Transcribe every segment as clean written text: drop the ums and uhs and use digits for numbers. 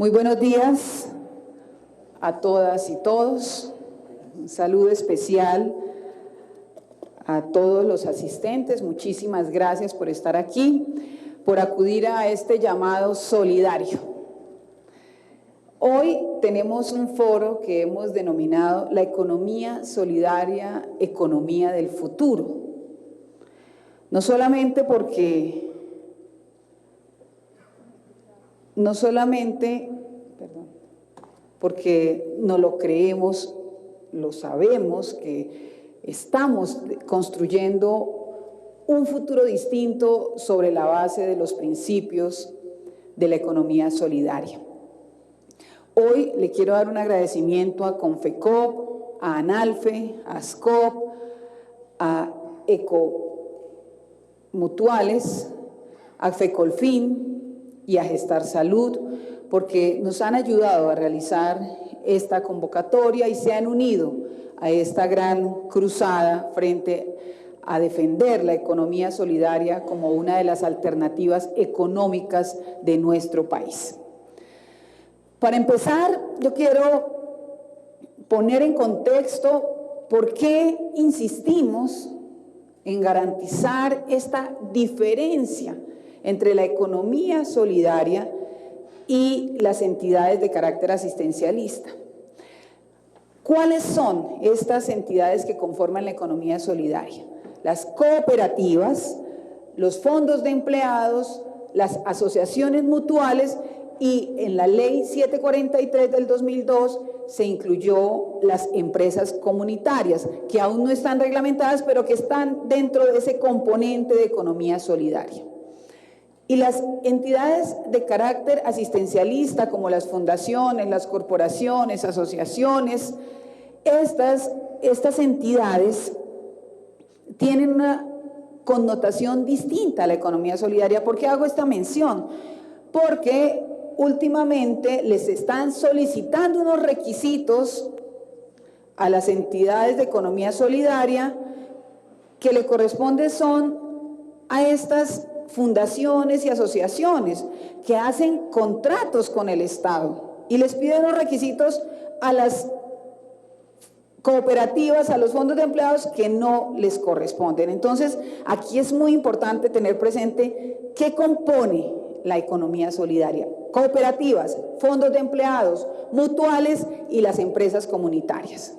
Muy buenos días a todas y todos. Un saludo especial a todos los asistentes. Muchísimas gracias por estar aquí, por acudir a este llamado solidario. Hoy tenemos un foro que hemos denominado la economía solidaria, economía del futuro. No solamente porque no lo creemos, lo sabemos, que estamos construyendo un futuro distinto sobre la base de los principios de la economía solidaria. Hoy le quiero dar un agradecimiento a Confecop, a Analfe, a ASCOP, a Ecomutuales, a FECOLFIN y a Gestar Salud, porque nos han ayudado a realizar esta convocatoria y se han unido a esta gran cruzada frente a defender la economía solidaria como una de las alternativas económicas de nuestro país. Para empezar, yo quiero poner en contexto por qué insistimos en garantizar esta diferencia entre la economía solidaria y las entidades de carácter asistencialista. ¿Cuáles son estas entidades que conforman la economía solidaria? Las cooperativas, los fondos de empleados, las asociaciones mutuales y en la Ley 743 del 2002 se incluyó las empresas comunitarias, que aún no están reglamentadas, pero que están dentro de ese componente de economía solidaria. Y las entidades de carácter asistencialista, como las fundaciones, las corporaciones, asociaciones, estas entidades tienen una connotación distinta a la economía solidaria. ¿Por qué hago esta mención? Porque últimamente les están solicitando unos requisitos a las entidades de economía solidaria que le corresponden son a estas fundaciones y asociaciones que hacen contratos con el Estado y les piden los requisitos a las cooperativas, a los fondos de empleados que no les corresponden. Entonces, aquí es muy importante tener presente qué compone la economía solidaria: cooperativas, fondos de empleados, mutuales y las empresas comunitarias.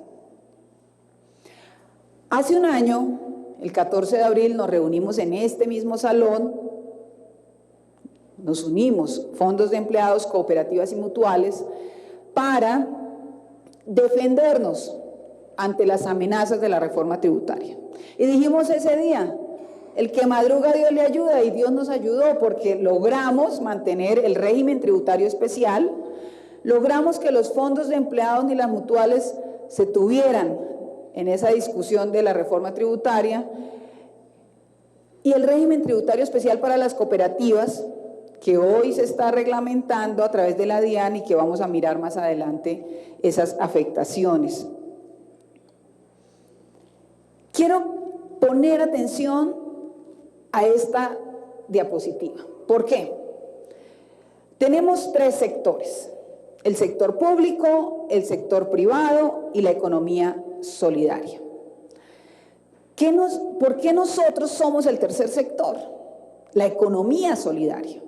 Hace un año, el 14 de abril, nos reunimos en este mismo salón, nos unimos, fondos de empleados, cooperativas y mutuales, para defendernos ante las amenazas de la reforma tributaria. Y dijimos ese día: el que madruga Dios le ayuda, y Dios nos ayudó porque logramos mantener el régimen tributario especial, logramos que los fondos de empleados ni las mutuales se tuvieran en esa discusión de la reforma tributaria, y el régimen tributario especial para las cooperativas, que hoy se está reglamentando a través de la DIAN y que vamos a mirar más adelante esas afectaciones. Quiero poner atención a esta diapositiva. ¿Por qué? Tenemos tres sectores: el sector público, el sector privado y la economía solidaria. ¿Por qué nosotros somos el tercer sector? La economía solidaria.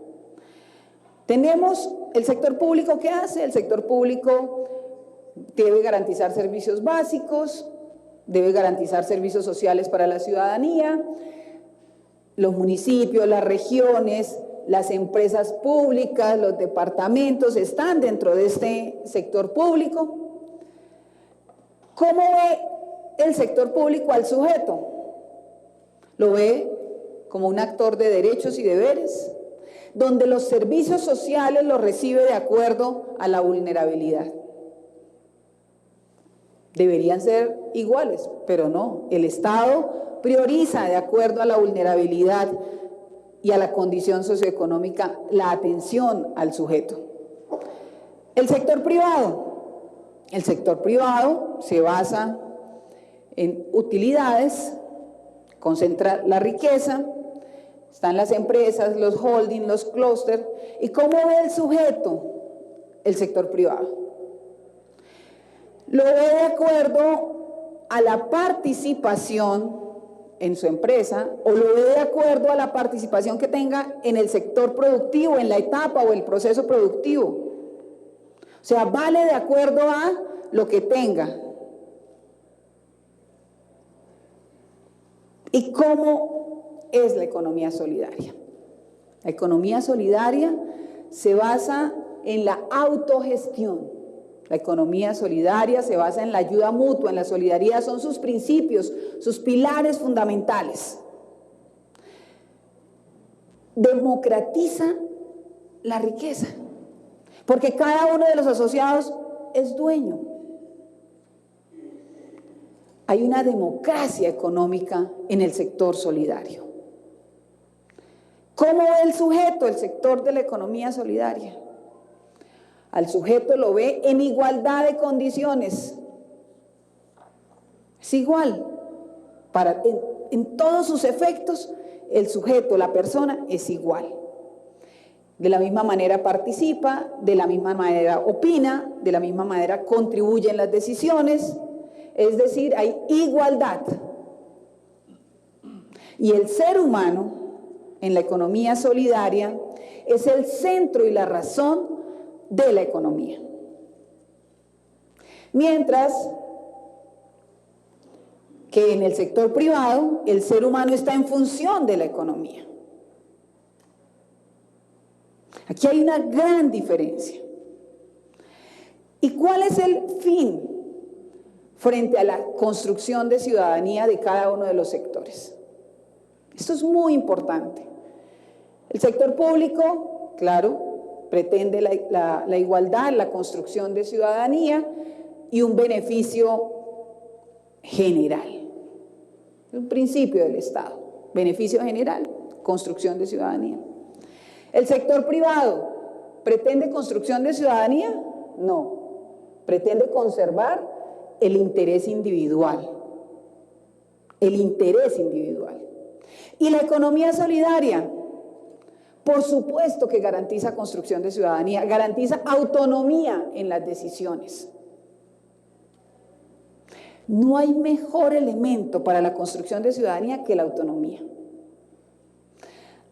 Tenemos el sector público. ¿Qué hace? El sector público debe garantizar servicios básicos, debe garantizar servicios sociales para la ciudadanía. Los municipios, las regiones, las empresas públicas, los departamentos están dentro de este sector público. ¿Cómo ve el sector público al sujeto? Lo ve como un actor de derechos y deberes, donde los servicios sociales los recibe de acuerdo a la vulnerabilidad. Deberían ser iguales, pero no. El Estado prioriza de acuerdo a la vulnerabilidad y a la condición socioeconómica la atención al sujeto. El sector privado se basa en utilidades, concentra la riqueza, están las empresas, los holdings, los clústeres. ¿Y cómo ve el sujeto el sector privado. Lo ve de acuerdo a la participación en su empresa o lo ve de acuerdo a la participación que tenga en el sector productivo, en la etapa o el proceso productivo. O sea, vale de acuerdo a lo que tenga. ¿Y cómo es la economía solidaria? La economía solidaria se basa en la autogestión. La economía solidaria se basa en la ayuda mutua, en la solidaridad, son sus principios, sus pilares fundamentales. Democratiza la riqueza, porque cada uno de los asociados es dueño. Hay una democracia económica en el sector solidario. ¿Cómo ve el sujeto el sector de la economía solidaria? Al sujeto lo ve en igualdad de condiciones. Es igual. En todos sus efectos, el sujeto, la persona, es igual. De la misma manera participa, de la misma manera opina, de la misma manera contribuye en las decisiones. Es decir, hay igualdad. Y el ser humano, en la economía solidaria, es el centro y la razón de la economía. Mientras que en el sector privado, el ser humano está en función de la economía. Aquí hay una gran diferencia. ¿Y cuál es el fin frente a la construcción de ciudadanía de cada uno de los sectores? Esto es muy importante. El sector público, claro, pretende la igualdad, la construcción de ciudadanía y un beneficio general. Un principio del Estado, beneficio general, construcción de ciudadanía. ¿El sector privado pretende construcción de ciudadanía? No, pretende conservar el interés individual. El interés individual. ¿Y la economía solidaria? Por supuesto que garantiza construcción de ciudadanía, garantiza autonomía en las decisiones. No hay mejor elemento para la construcción de ciudadanía que la autonomía.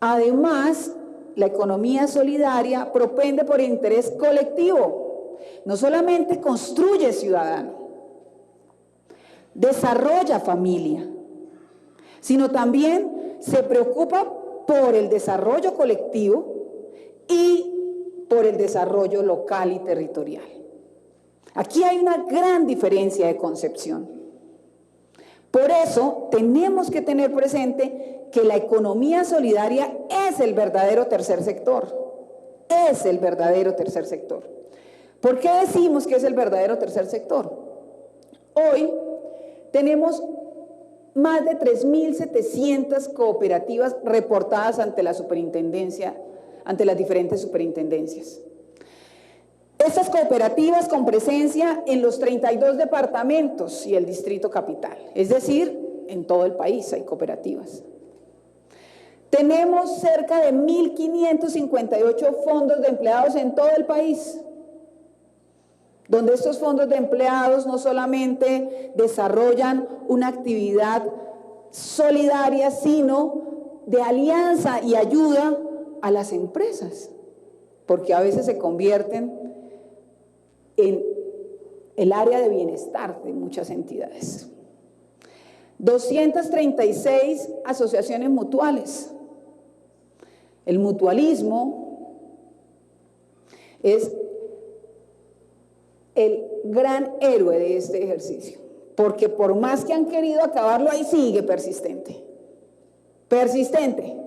Además, la economía solidaria propende por interés colectivo. No solamente construye ciudadano, desarrolla familia, sino también se preocupa por el desarrollo colectivo y por el desarrollo local y territorial. Aquí hay una gran diferencia de concepción. Por eso tenemos que tener presente que la economía solidaria es el verdadero tercer sector. Es el verdadero tercer sector. ¿Por qué decimos que es el verdadero tercer sector? Hoy tenemos más de 3.700 cooperativas reportadas ante la superintendencia, ante las diferentes superintendencias. Estas cooperativas con presencia en los 32 departamentos y el distrito capital, es decir, en todo el país hay cooperativas. Tenemos cerca de 1.558 fondos de empleados en todo el país, donde estos fondos de empleados no solamente desarrollan una actividad solidaria, sino de alianza y ayuda a las empresas, porque a veces se convierten en el área de bienestar de muchas entidades. 236 asociaciones mutuales. El mutualismo es el gran héroe de este ejercicio, porque por más que han querido acabarlo, ahí sigue persistente, persistiendo,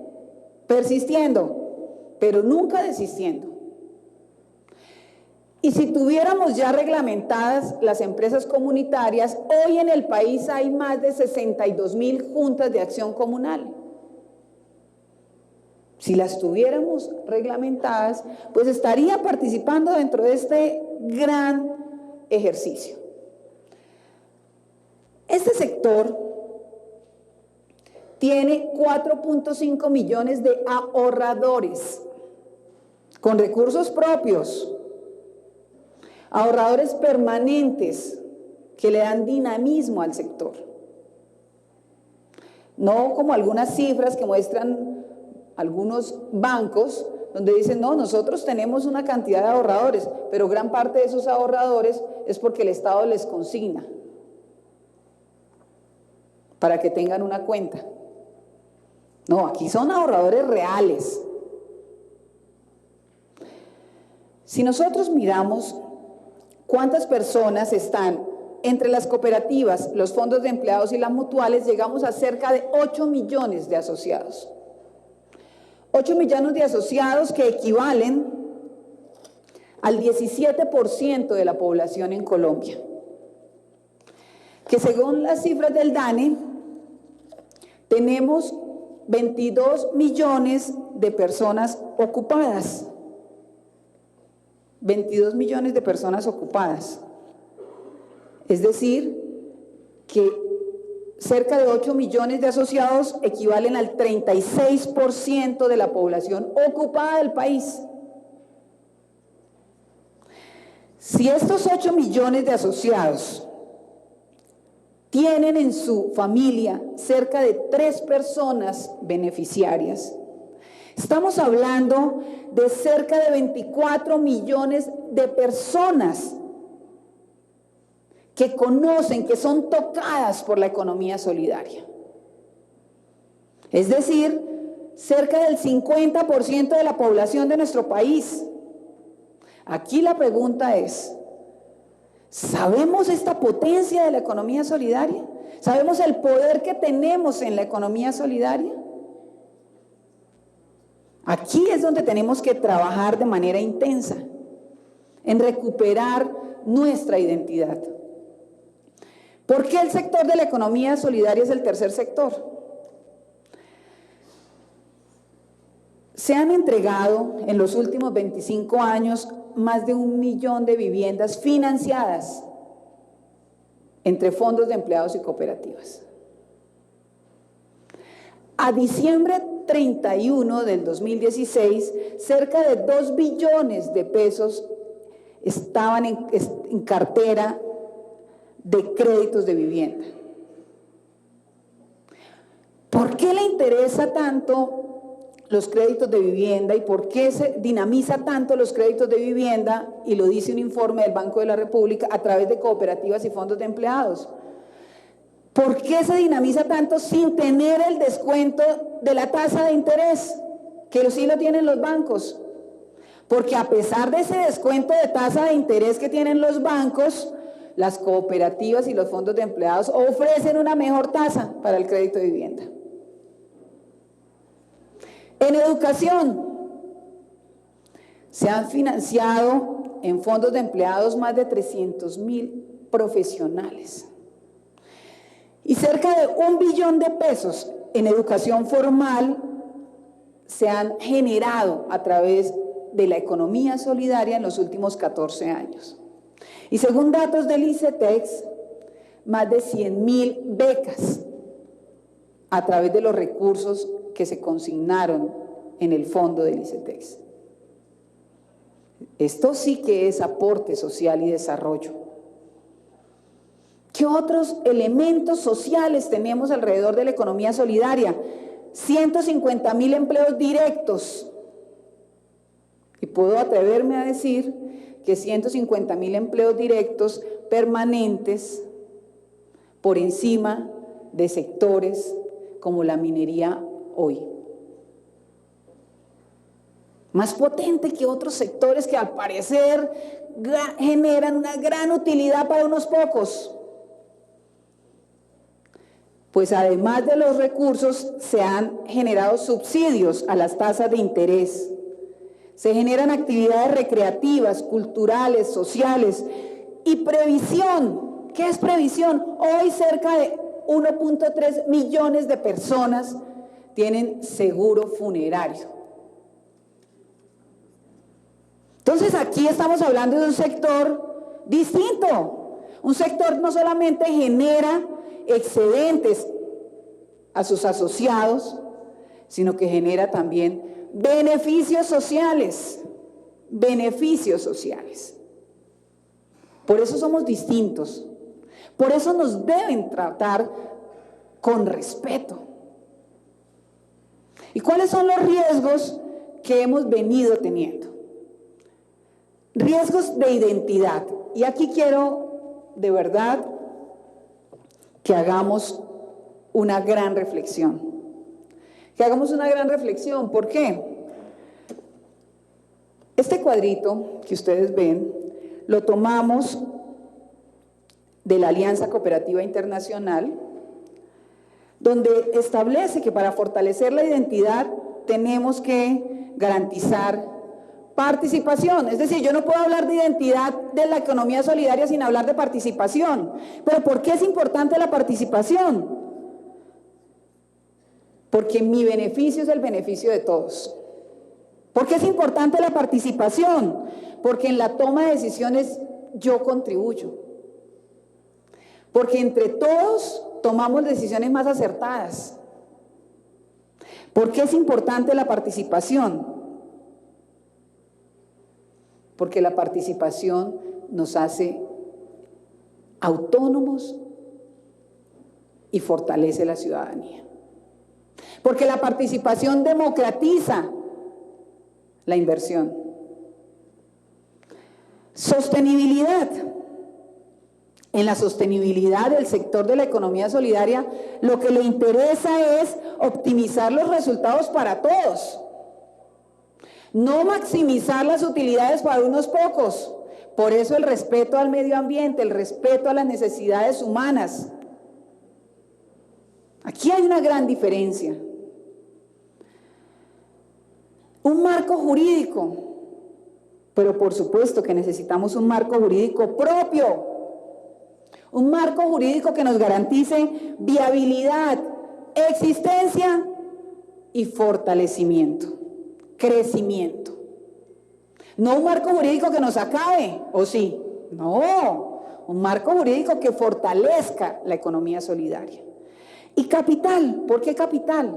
pero nunca desistiendo. Y si tuviéramos ya reglamentadas las empresas comunitarias, hoy en el país hay más de 62.000 juntas de acción comunal. Si las tuviéramos reglamentadas, pues estaría participando dentro de este gran ejercicio. Este sector tiene 4.5 millones de ahorradores con recursos propios. ahorradores permanentes que le dan dinamismo al sector. No como algunas cifras que muestran algunos bancos donde dicen, no, nosotros tenemos una cantidad de ahorradores, pero gran parte de esos ahorradores es porque el Estado les consigna para que tengan una cuenta. No, aquí son ahorradores reales. Si nosotros miramos cuántas personas están entre las cooperativas, los fondos de empleados y las mutuales, llegamos a cerca de 8 millones de asociados. 8 millones de asociados que equivalen al 17% de la población en Colombia. Que según las cifras del DANE, tenemos 22 millones de personas ocupadas. 22 millones de personas ocupadas. Es decir, que cerca de 8 millones de asociados equivalen al 36% de la población ocupada del país. Si estos 8 millones de asociados tienen en su familia cerca de 3 personas beneficiarias, estamos hablando de cerca de 24 millones de personas que conocen, que son tocadas por la economía solidaria. Es decir, cerca del 50% de la población de nuestro país. Aquí la pregunta es, ¿sabemos esta potencia de la economía solidaria? ¿Sabemos el poder que tenemos en la economía solidaria? Aquí es donde tenemos que trabajar de manera intensa, en recuperar nuestra identidad. ¿Por qué el sector de la economía solidaria es el tercer sector? Se han entregado en los últimos 25 años más de 1 millón de viviendas financiadas entre fondos de empleados y cooperativas. A diciembre 31 del 2016, cerca de 2 billones de pesos estaban en cartera de créditos de vivienda. ¿Por qué le interesa tanto los créditos de vivienda y por qué se dinamiza tanto los créditos de vivienda? Y lo dice un informe del Banco de la República a través de cooperativas y fondos de empleados. ¿Por qué se dinamiza tanto sin tener el descuento de la tasa de interés? Que sí lo tienen los bancos. Porque a pesar de ese descuento de tasa de interés que tienen los bancos, las cooperativas y los fondos de empleados ofrecen una mejor tasa para el crédito de vivienda. En educación, se han financiado en fondos de empleados más de 300.000 profesionales. Y cerca de 1 billón de pesos en educación formal se han generado a través de la economía solidaria en los últimos 14 años. Y según datos del ICETEX, más de 100.000 becas a través de los recursos que se consignaron en el fondo del ICETEX. Esto sí que es aporte social y desarrollo. ¿Qué otros elementos sociales tenemos alrededor de la economía solidaria? 150.000 empleos directos. Y puedo atreverme a decir que 150.000 empleos directos permanentes por encima de sectores como la minería hoy. Más potente que otros sectores que al parecer generan una gran utilidad para unos pocos. Pues además de los recursos se han generado subsidios a las tasas de interés. Se generan actividades recreativas, culturales, sociales y previsión. ¿Qué es previsión? Hoy cerca de 1.3 millones de personas tienen seguro funerario. Entonces aquí estamos hablando de un sector distinto. Un sector no solamente genera excedentes a sus asociados, sino que genera también beneficios sociales. Beneficios sociales. Por eso somos distintos. Por eso nos deben tratar con respeto. ¿Y cuáles son los riesgos que hemos venido teniendo? Riesgos de identidad. Y aquí quiero, de verdad, que hagamos una gran reflexión. Que hagamos una gran reflexión. ¿Por qué? Este cuadrito que ustedes ven, lo tomamos de la Alianza Cooperativa Internacional, donde establece que para fortalecer la identidad tenemos que garantizar participación. Es decir, yo no puedo hablar de identidad de la economía solidaria sin hablar de participación. ¿Pero por qué es importante la participación? Porque mi beneficio es el beneficio de todos. ¿Por qué es importante la participación? Porque en la toma de decisiones yo contribuyo. Porque entre todos tomamos decisiones más acertadas. ¿Por qué es importante la participación? Porque la participación nos hace autónomos y fortalece la ciudadanía. Porque la participación democratiza la inversión. Sostenibilidad. En la sostenibilidad del sector de la economía solidaria, lo que le interesa es optimizar los resultados para todos. No maximizar las utilidades para unos pocos. Por eso el respeto al medio ambiente, el respeto a las necesidades humanas. Aquí hay una gran diferencia. Un marco jurídico, pero por supuesto que necesitamos un marco jurídico propio. Un marco jurídico que nos garantice viabilidad, existencia y fortalecimiento, crecimiento. No un marco jurídico que nos acabe, ¿o sí? No, un marco jurídico que fortalezca la economía solidaria. Y capital, ¿por qué capital?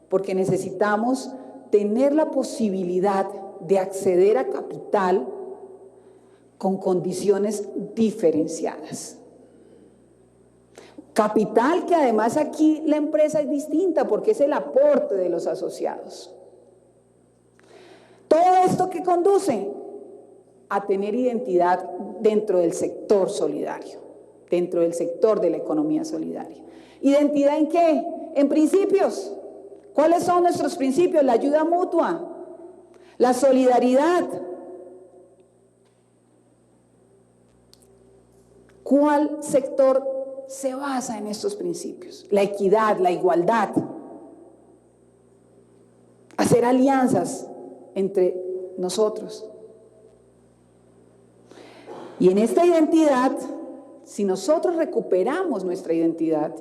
Porque necesitamos tener la posibilidad de acceder a capital con condiciones diferenciadas. Capital que además aquí la empresa es distinta porque es el aporte de los asociados. Todo esto que conduce a tener identidad dentro del sector solidario, dentro del sector de la economía solidaria. ¿Identidad en qué? En principios. ¿Cuáles son nuestros principios? La ayuda mutua, la solidaridad. ¿Cuál sector se basa en estos principios? La equidad, la igualdad. Hacer alianzas entre nosotros. Y en esta identidad, si nosotros recuperamos nuestra identidad,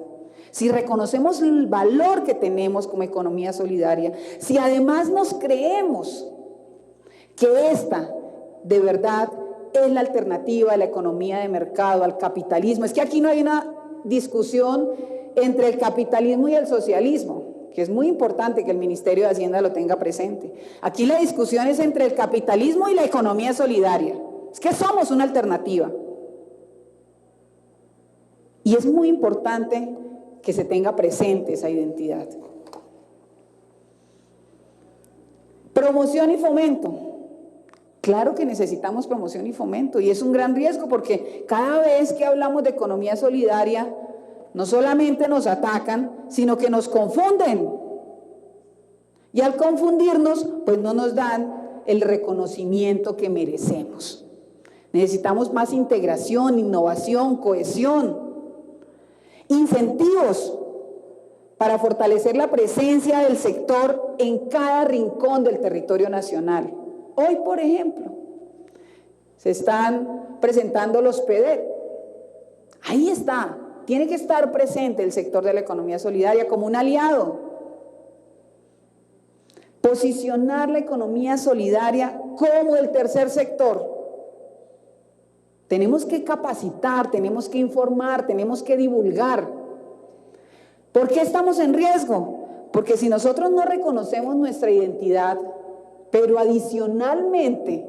si reconocemos el valor que tenemos como economía solidaria, si además nos creemos que esta de verdad es la alternativa a la economía de mercado, al capitalismo. Es que aquí no hay una discusión entre el capitalismo y el socialismo, que es muy importante que el Ministerio de Hacienda lo tenga presente. Aquí la discusión es entre el capitalismo y la economía solidaria. Es que somos una alternativa. Y es muy importante que se tenga presente esa identidad. Promoción y fomento. Claro que necesitamos promoción y fomento y es un gran riesgo porque cada vez que hablamos de economía solidaria no solamente nos atacan, sino que nos confunden. Y al confundirnos, pues no nos dan el reconocimiento que merecemos. Necesitamos más integración, innovación, cohesión, incentivos para fortalecer la presencia del sector en cada rincón del territorio nacional. Hoy, por ejemplo, se están presentando los PEDET. Ahí está, tiene que estar presente el sector de la economía solidaria como un aliado. Posicionar la economía solidaria como el tercer sector. Tenemos que capacitar, tenemos que informar, tenemos que divulgar. ¿Por qué estamos en riesgo? Porque si nosotros no reconocemos nuestra identidad, pero adicionalmente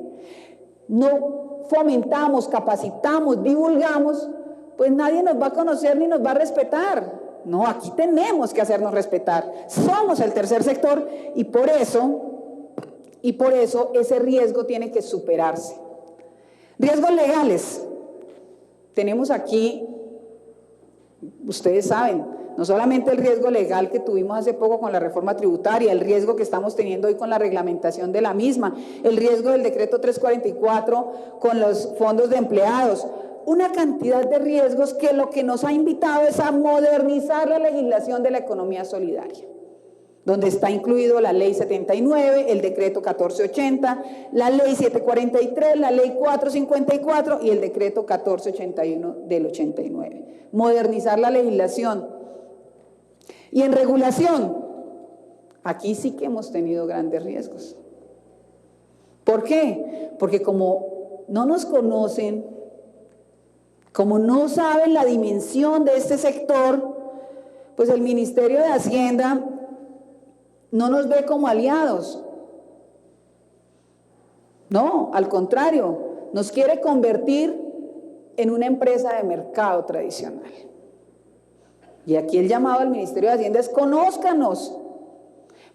no fomentamos, capacitamos, divulgamos, pues nadie nos va a conocer ni nos va a respetar. No, aquí tenemos que hacernos respetar. Somos el tercer sector y por eso ese riesgo tiene que superarse. Riesgos legales. Tenemos aquí, ustedes saben, no solamente el riesgo legal que tuvimos hace poco con la reforma tributaria, el riesgo que estamos teniendo hoy con la reglamentación de la misma, el riesgo del decreto 344 con los fondos de empleados, una cantidad de riesgos que lo que nos ha invitado es a modernizar la legislación de la economía solidaria, donde está incluido la ley 79, el decreto 1480, la ley 743, la ley 454 y el decreto 1481 del 89. Modernizar la legislación. Y en regulación, aquí sí que hemos tenido grandes riesgos. ¿Por qué? Porque como no nos conocen, como no saben la dimensión de este sector, pues el Ministerio de Hacienda no nos ve como aliados. No, al contrario, nos quiere convertir en una empresa de mercado tradicional. Y aquí el llamado al Ministerio de Hacienda es: conózcanos,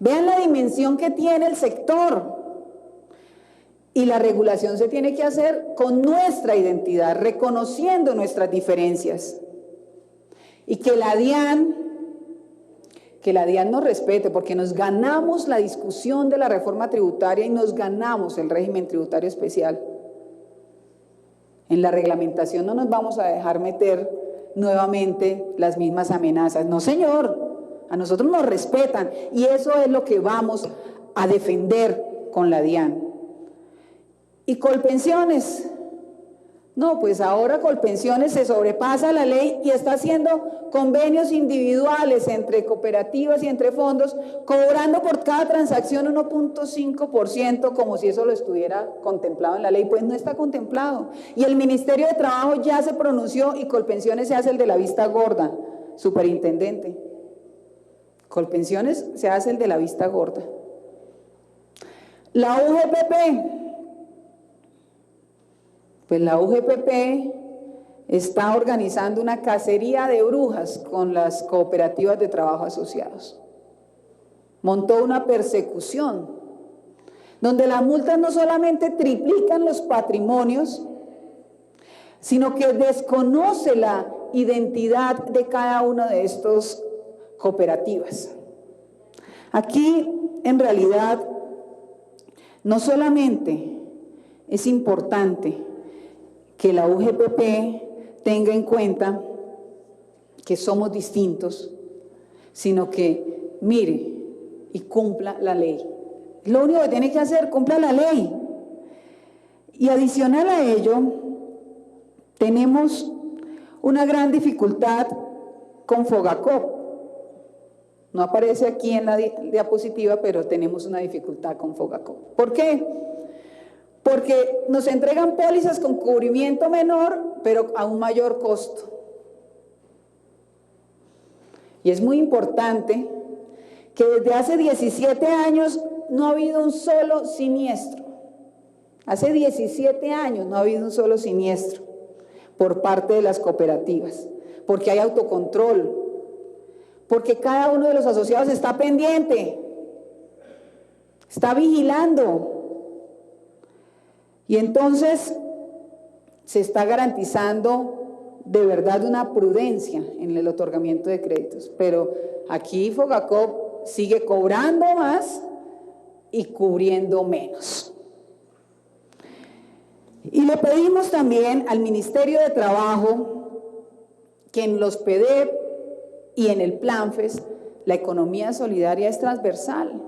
vean la dimensión que tiene el sector. Y la regulación se tiene que hacer con nuestra identidad, reconociendo nuestras diferencias. Y que la DIAN nos respete, porque nos ganamos la discusión de la reforma tributaria y nos ganamos el régimen tributario especial. En la reglamentación no nos vamos a dejar meter nuevamente las mismas amenazas. No, señor, a nosotros nos respetan y eso es lo que vamos a defender con la DIAN. ¿Y Colpensiones? No, pues ahora Colpensiones se sobrepasa la ley y está haciendo convenios individuales entre cooperativas y entre fondos, cobrando por cada transacción 1.5%, como si eso lo estuviera contemplado en la ley. Pues no está contemplado. Y el Ministerio de Trabajo ya se pronunció y Colpensiones se hace el de la vista gorda, superintendente. Colpensiones se hace el de la vista gorda. La UGPP. Pues la UGPP está organizando una cacería de brujas con las cooperativas de trabajo asociados. Montó una persecución, donde las multas no solamente triplican los patrimonios, sino que desconoce la identidad de cada una de estas cooperativas. Aquí, en realidad, no solamente es importante que la UGPP tenga en cuenta que somos distintos, sino que mire y cumpla la ley. Lo único que tiene que hacer, cumpla la ley. Y adicional a ello, tenemos una gran dificultad con Fogacop. No aparece aquí en la diapositiva, pero tenemos una dificultad con Fogacop. ¿Por qué? Porque nos entregan pólizas con cubrimiento menor, pero a un mayor costo. Y es muy importante que desde hace 17 años no ha habido un solo siniestro. Hace 17 años no ha habido un solo siniestro por parte de las cooperativas, porque hay autocontrol, porque cada uno de los asociados está pendiente, está vigilando. Y entonces se está garantizando de verdad una prudencia en el otorgamiento de créditos. Pero aquí Fogacop sigue cobrando más y cubriendo menos. Y le pedimos también al Ministerio de Trabajo que en los PDEP y en el PLANFES la economía solidaria es transversal.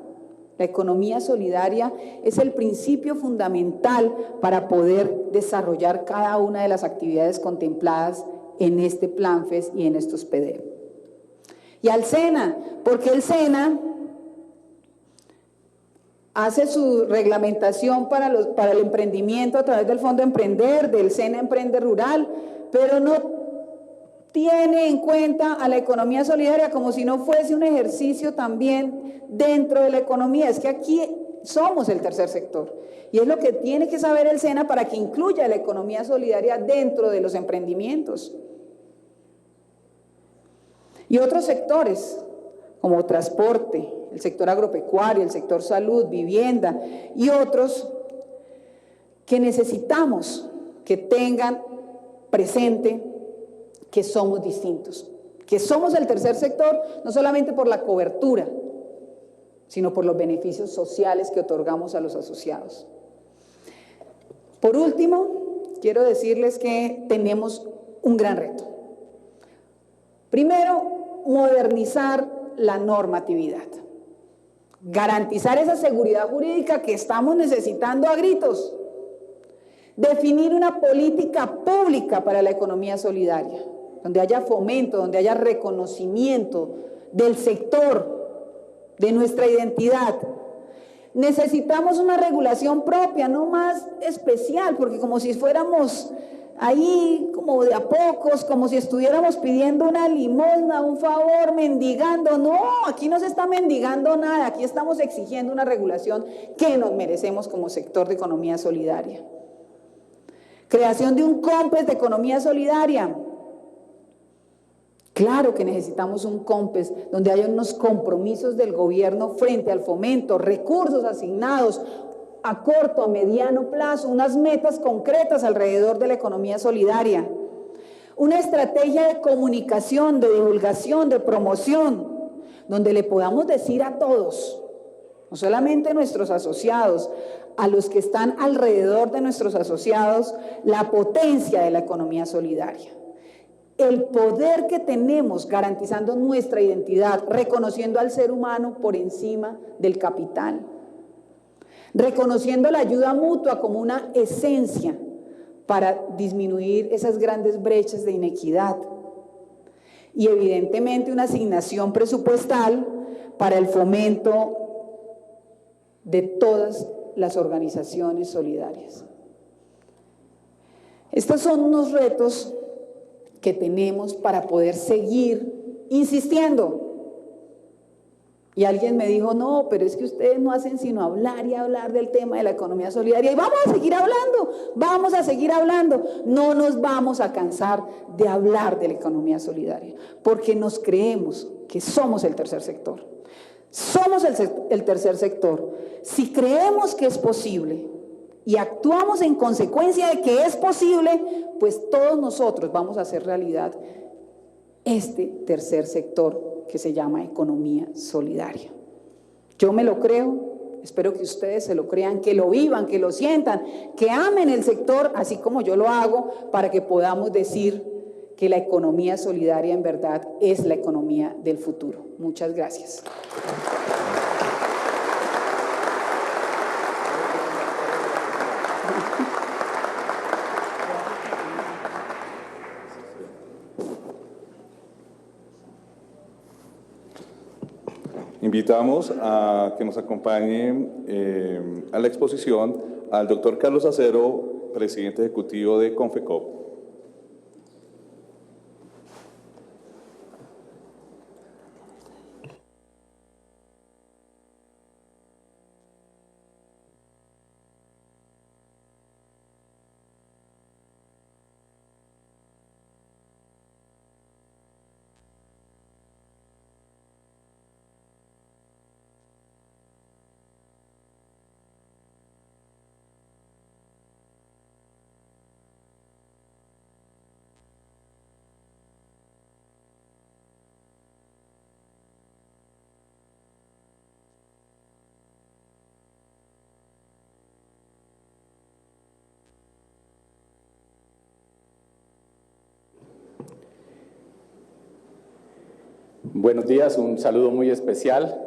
La economía solidaria es el principio fundamental para poder desarrollar cada una de las actividades contempladas en este PLANFES y en estos PDEP. Y al SENA, porque el SENA hace su reglamentación para el emprendimiento a través del Fondo Emprender, del SENA Emprende Rural, pero no tiene en cuenta a la economía solidaria como si no fuese un ejercicio también dentro de la economía. Es que aquí somos el tercer sector. Y es lo que tiene que saber el SENA para que incluya la economía solidaria dentro de los emprendimientos. Y otros sectores, como transporte, el sector agropecuario, el sector salud, vivienda y otros que necesitamos que tengan presente que somos distintos, que somos el tercer sector, no solamente por la cobertura, sino por los beneficios sociales que otorgamos a los asociados. Por último, quiero decirles que tenemos un gran reto. Primero, modernizar la normatividad, garantizar esa seguridad jurídica que estamos necesitando a gritos, definir una política pública para la economía solidaria, donde haya fomento, donde haya reconocimiento del sector, de nuestra identidad. Necesitamos una regulación propia, no más especial, porque como si fuéramos ahí como de a pocos, como si estuviéramos pidiendo una limosna, un favor, mendigando. No, aquí no se está mendigando nada, aquí estamos exigiendo una regulación que nos merecemos como sector de economía solidaria. Creación de un COMPES de economía solidaria. Claro que necesitamos un COMPES donde haya unos compromisos del gobierno frente al fomento, recursos asignados a corto, a mediano plazo, unas metas concretas alrededor de la economía solidaria, una estrategia de comunicación, de divulgación, de promoción, donde le podamos decir a todos, no solamente a nuestros asociados, a los que están alrededor de nuestros asociados, la potencia de la economía solidaria. El poder que tenemos garantizando nuestra identidad, reconociendo al ser humano por encima del capital, reconociendo la ayuda mutua como una esencia para disminuir esas grandes brechas de inequidad y evidentemente una asignación presupuestal para el fomento de todas las organizaciones solidarias. Estos son unos retos que tenemos para poder seguir insistiendo. Y alguien me dijo, no, pero es que ustedes no hacen sino hablar y hablar del tema de la economía solidaria. Y vamos a seguir hablando. No nos vamos a cansar de hablar de la economía solidaria, porque nos creemos que somos el tercer sector. Somos el tercer sector. Si creemos que es posible y actuamos en consecuencia de que es posible, pues todos nosotros vamos a hacer realidad este tercer sector que se llama economía solidaria. Yo me lo creo, espero que ustedes se lo crean, que lo vivan, que lo sientan, que amen el sector, así como yo lo hago, para que podamos decir que la economía solidaria en verdad es la economía del futuro. Muchas gracias. Invitamos a que nos acompañe a la exposición al doctor Carlos Acero, presidente ejecutivo de Confecop. Buenos días, un saludo muy especial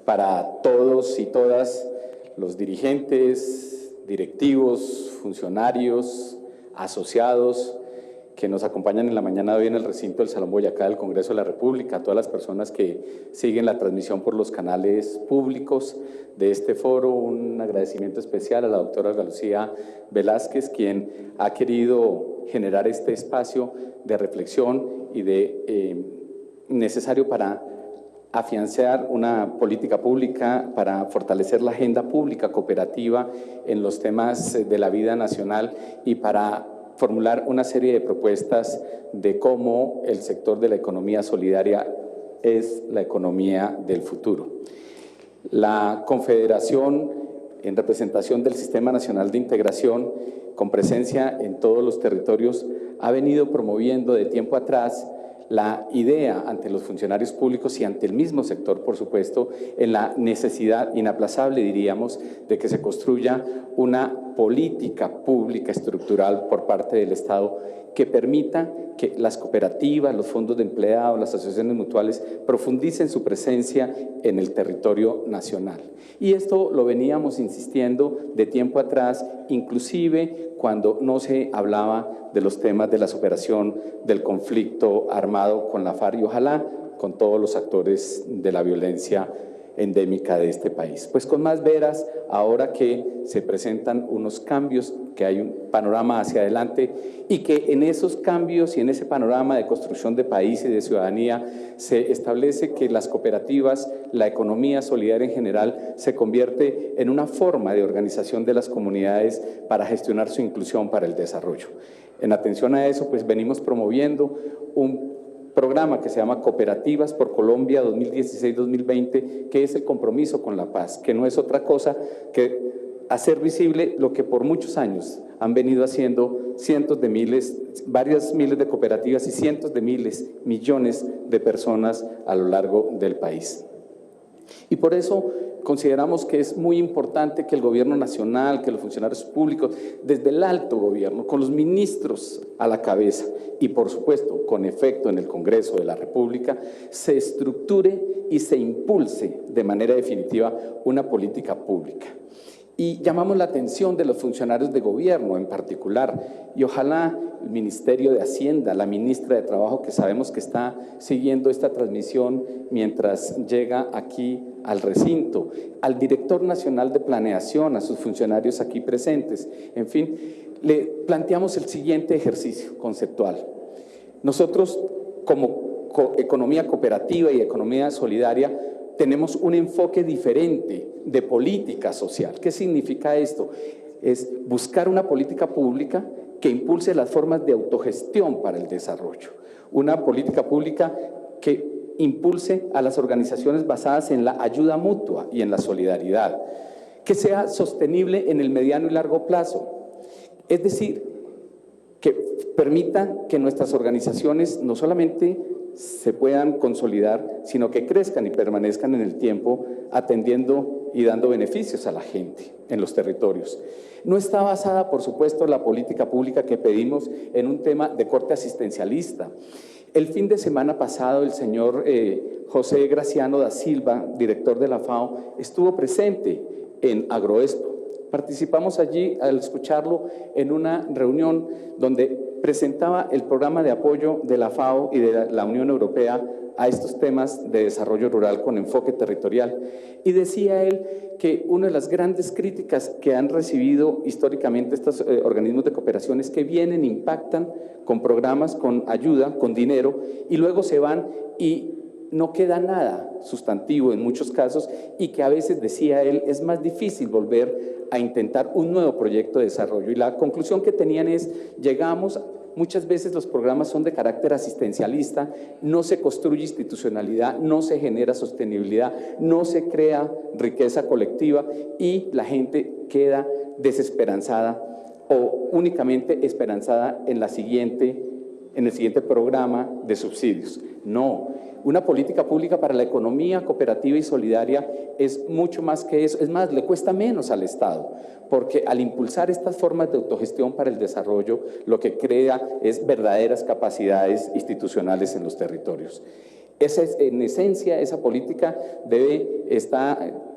para todos y todas los dirigentes, directivos, funcionarios, asociados que nos acompañan en la mañana de hoy en el recinto del Salón Boyacá del Congreso de la República, a todas las personas que siguen la transmisión por los canales públicos de este foro. Un agradecimiento especial a la doctora Lucía Velázquez, quien ha querido generar este espacio de reflexión y de necesario para afianzar una política pública para fortalecer la agenda pública cooperativa en los temas de la vida nacional y para formular una serie de propuestas de cómo el sector de la economía solidaria es la economía del futuro. La Confederación, en representación del Sistema Nacional de Integración, con presencia en todos los territorios, ha venido promoviendo de tiempo atrás la idea ante los funcionarios públicos y ante el mismo sector, por supuesto, en la necesidad inaplazable, diríamos, de que se construya una política pública estructural por parte del Estado que permita que las cooperativas, los fondos de empleados, las asociaciones mutuales profundicen su presencia en el territorio nacional. Y esto lo veníamos insistiendo de tiempo atrás, inclusive cuando no se hablaba de los temas de la superación del conflicto armado con la FARC y ojalá con todos los actores de la violencia endémica de este país. Pues con más veras, ahora que se presentan unos cambios, que hay un panorama hacia adelante y que en esos cambios y en ese panorama de construcción de país y de ciudadanía se establece que las cooperativas, la economía solidaria en general, se convierte en una forma de organización de las comunidades para gestionar su inclusión para el desarrollo. En atención a eso, pues venimos promoviendo un programa que se llama Cooperativas por Colombia 2016-2020, que es el compromiso con la paz, que no es otra cosa que hacer visible lo que por muchos años han venido haciendo cientos de miles, varias miles de cooperativas y cientos de miles, millones de personas a lo largo del país. Y por eso consideramos que es muy importante que el gobierno nacional, que los funcionarios públicos, desde el alto gobierno, con los ministros a la cabeza y por supuesto con efecto en el Congreso de la República, se estructure y se impulse de manera definitiva una política pública. Y llamamos la atención de los funcionarios de gobierno en particular y ojalá el Ministerio de Hacienda, la ministra de Trabajo, que sabemos que está siguiendo esta transmisión mientras llega aquí al recinto, al director nacional de planeación, a sus funcionarios aquí presentes, en fin, le planteamos el siguiente ejercicio conceptual. Nosotros como economía cooperativa y economía solidaria tenemos un enfoque diferente de política social. ¿Qué significa esto? Es buscar una política pública que impulse las formas de autogestión para el desarrollo. Una política pública que impulse a las organizaciones basadas en la ayuda mutua y en la solidaridad, que sea sostenible en el mediano y largo plazo. Es decir, que permita que nuestras organizaciones no solamente se puedan consolidar, sino que crezcan y permanezcan en el tiempo, atendiendo y dando beneficios a la gente en los territorios. No está basada, por supuesto, la política pública que pedimos en un tema de corte asistencialista. El fin de semana pasado, el señor José Graciano da Silva, director de la FAO, estuvo presente en Agroexpo. Participamos allí al escucharlo en una reunión donde presentaba el programa de apoyo de la FAO y de la Unión Europea a estos temas de desarrollo rural con enfoque territorial. Y decía él que una de las grandes críticas que han recibido históricamente estos organismos de cooperación es que vienen, impactan con programas, con ayuda, con dinero, y luego se van y no queda nada sustantivo en muchos casos y que a veces, decía él, es más difícil volver a intentar un nuevo proyecto de desarrollo. Y la conclusión que tenían es, llegamos, muchas veces los programas son de carácter asistencialista, no se construye institucionalidad, no se genera sostenibilidad, no se crea riqueza colectiva y la gente queda desesperanzada o únicamente esperanzada en el siguiente programa de subsidios. No, una política pública para la economía cooperativa y solidaria es mucho más que eso, es más, le cuesta menos al Estado, porque al impulsar estas formas de autogestión para el desarrollo, lo que crea es verdaderas capacidades institucionales en los territorios. En esencia, esa política debe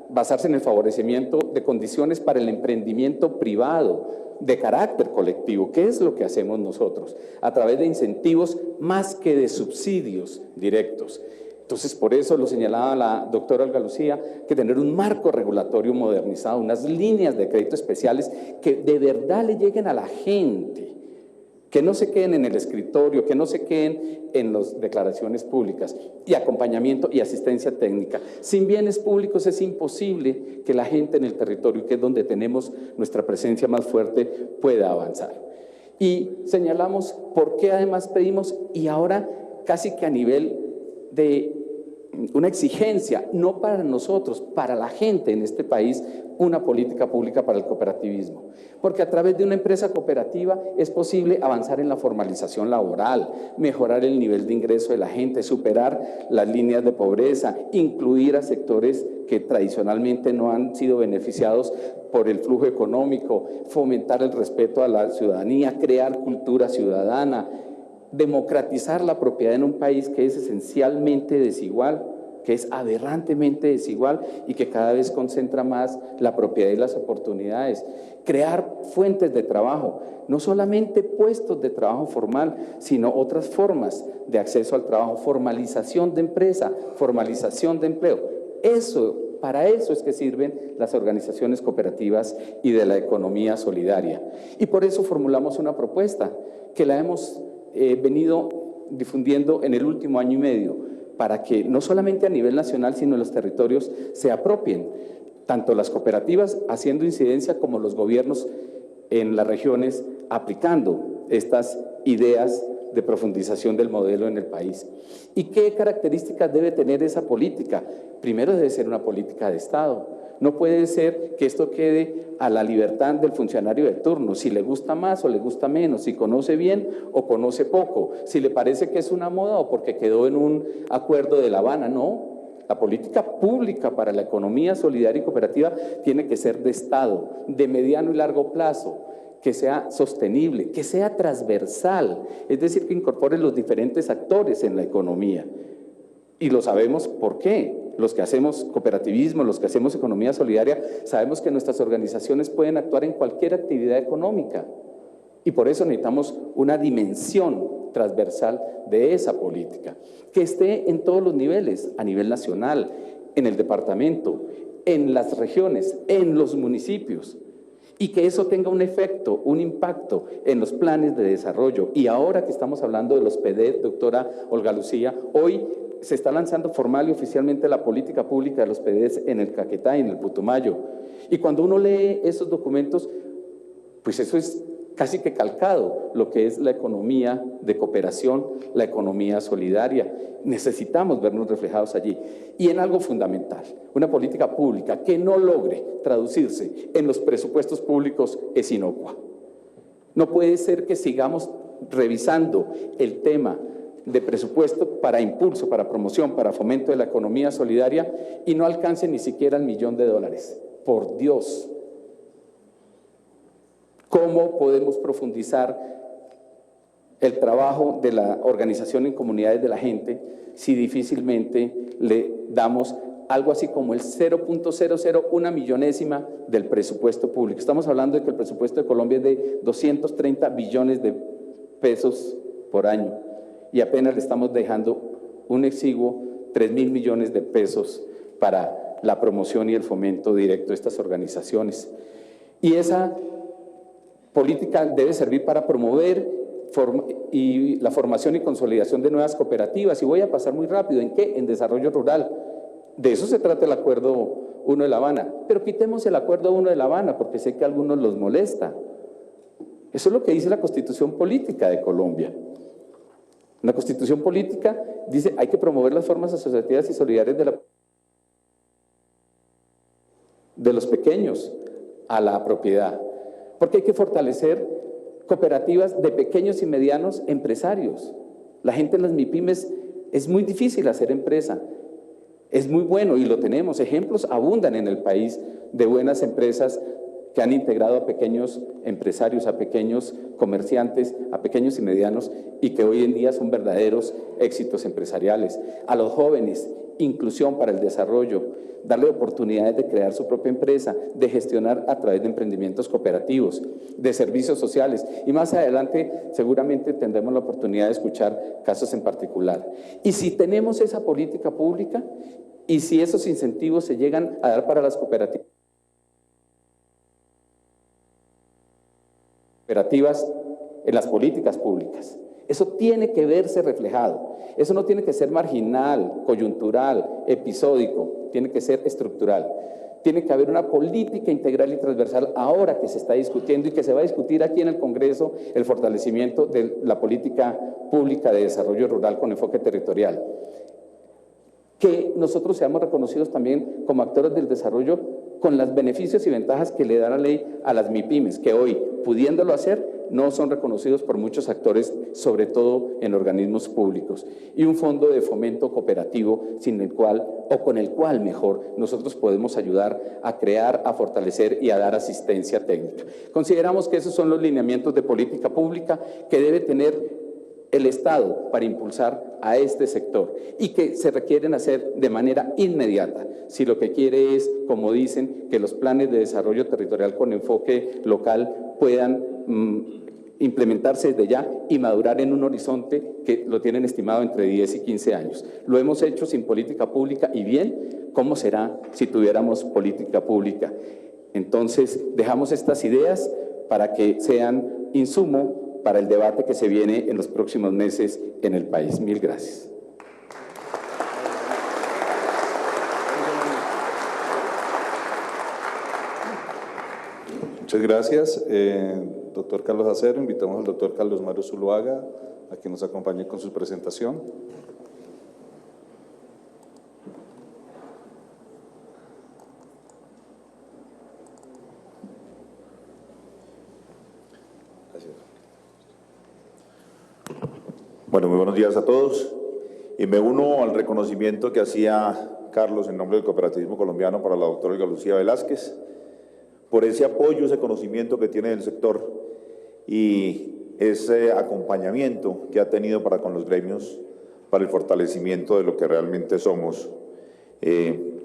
basarse en el favorecimiento de condiciones para el emprendimiento privado, de carácter colectivo, que es lo que hacemos nosotros, a través de incentivos más que de subsidios directos. Entonces, por eso lo señalaba la doctora Olga Lucía, que tener un marco regulatorio modernizado, unas líneas de crédito especiales que de verdad le lleguen a la gente, que no se queden en el escritorio, que no se queden en las declaraciones públicas, y acompañamiento y asistencia técnica. Sin bienes públicos es imposible que la gente en el territorio, que es donde tenemos nuestra presencia más fuerte, pueda avanzar. Y señalamos por qué además pedimos, y ahora casi que a nivel de una exigencia, no para nosotros, para la gente en este país, una política pública para el cooperativismo. Porque a través de una empresa cooperativa es posible avanzar en la formalización laboral, mejorar el nivel de ingreso de la gente, superar las líneas de pobreza, incluir a sectores que tradicionalmente no han sido beneficiados por el flujo económico, fomentar el respeto a la ciudadanía, crear cultura ciudadana, democratizar la propiedad en un país que es esencialmente desigual, que es aberrantemente desigual y que cada vez concentra más la propiedad y las oportunidades. Crear fuentes de trabajo, no solamente puestos de trabajo formal, sino otras formas de acceso al trabajo, formalización de empresa, formalización de empleo. Para eso es que sirven las organizaciones cooperativas y de la economía solidaria. Y por eso formulamos una propuesta que la hemos venido difundiendo en el último año y medio, para que no solamente a nivel nacional, sino en los territorios se apropien, tanto las cooperativas haciendo incidencia como los gobiernos en las regiones aplicando estas ideas de profundización del modelo en el país. ¿Y qué características debe tener esa política? Primero, debe ser una política de Estado. No puede ser que esto quede a la libertad del funcionario de turno, si le gusta más o le gusta menos, si conoce bien o conoce poco, si le parece que es una moda o porque quedó en un acuerdo de La Habana. No, la política pública para la economía solidaria y cooperativa tiene que ser de Estado, de mediano y largo plazo, que sea sostenible, que sea transversal, es decir, que incorpore los diferentes actores en la economía. Y lo sabemos por qué. Los que hacemos cooperativismo, los que hacemos economía solidaria, sabemos que nuestras organizaciones pueden actuar en cualquier actividad económica. Y por eso necesitamos una dimensión transversal de esa política, que esté en todos los niveles, a nivel nacional, en el departamento, en las regiones, en los municipios, y que eso tenga un efecto, un impacto en los planes de desarrollo. Y ahora que estamos hablando de los PDET, doctora Olga Lucía, hoy se está lanzando formal y oficialmente la política pública de los PDEs en el Caquetá y en el Putumayo. Y cuando uno lee esos documentos, pues eso es casi que calcado lo que es la economía de cooperación, la economía solidaria. Necesitamos vernos reflejados allí. Y en algo fundamental, una política pública que no logre traducirse en los presupuestos públicos es inocua. No puede ser que sigamos revisando el tema de presupuesto para impulso, para promoción, para fomento de la economía solidaria y no alcance ni siquiera el $1.000.000. Por Dios. ¿Cómo podemos profundizar el trabajo de la organización en comunidades de la gente si difícilmente le damos algo así como el 0.001 millonésima del presupuesto público? Estamos hablando de que el presupuesto de Colombia es de 230 billones de pesos por año y apenas le estamos dejando un exiguo 3.000 millones de pesos para la promoción y el fomento directo de estas organizaciones. Y esa política debe servir para promover la formación y consolidación de nuevas cooperativas. Y voy a pasar muy rápido. ¿En qué? En desarrollo rural. De eso se trata el Acuerdo 1 de La Habana. Pero quitemos el Acuerdo 1 de La Habana porque sé que a algunos los molesta. Eso es lo que dice la Constitución Política de Colombia. La Constitución Política dice hay que promover las formas asociativas y solidarias de los pequeños a la propiedad. Porque hay que fortalecer cooperativas de pequeños y medianos empresarios. La gente en las MIPYMES es muy difícil hacer empresa. Es muy bueno y lo tenemos. Ejemplos abundan en el país de buenas empresas que han integrado a pequeños empresarios, a pequeños comerciantes, a pequeños y medianos y que hoy en día son verdaderos éxitos empresariales. A los jóvenes, inclusión para el desarrollo, darle oportunidades de crear su propia empresa, de gestionar a través de emprendimientos cooperativos, de servicios sociales. Y más adelante seguramente tendremos la oportunidad de escuchar casos en particular. Y si tenemos esa política pública y si esos incentivos se llegan a dar para las cooperativas en las políticas públicas. Eso tiene que verse reflejado. Eso no tiene que ser marginal, coyuntural, episódico, tiene que ser estructural. Tiene que haber una política integral y transversal ahora que se está discutiendo y que se va a discutir aquí en el Congreso el fortalecimiento de la política pública de desarrollo rural con enfoque territorial. Que nosotros seamos reconocidos también como actores del desarrollo con los beneficios y ventajas que le da la ley a las MIPYMES, que hoy, pudiéndolo hacer, no son reconocidos por muchos actores, sobre todo en organismos públicos. Y un fondo de fomento cooperativo sin el cual, o con el cual mejor, nosotros podemos ayudar a crear, a fortalecer y a dar asistencia técnica. Consideramos que esos son los lineamientos de política pública que debe tener el Estado para impulsar a este sector y que se requieren hacer de manera inmediata, si lo que quiere es, como dicen, que los planes de desarrollo territorial con enfoque local puedan implementarse desde ya y madurar en un horizonte que lo tienen estimado entre 10 y 15 años. Lo hemos hecho sin política pública y bien, ¿cómo será si tuviéramos política pública? Entonces, dejamos estas ideas para que sean insumo para el debate que se viene en los próximos meses en el país. Mil gracias. Muchas gracias, doctor Carlos Acero. Invitamos al doctor Carlos Mario Zuluaga a que nos acompañe con su presentación. Bueno, muy buenos días a todos. Y me uno al reconocimiento que hacía Carlos en nombre del cooperativismo colombiano para la doctora Olga Lucía Velázquez, por ese apoyo, ese conocimiento que tiene del sector y ese acompañamiento que ha tenido para con los gremios, para el fortalecimiento de lo que realmente somos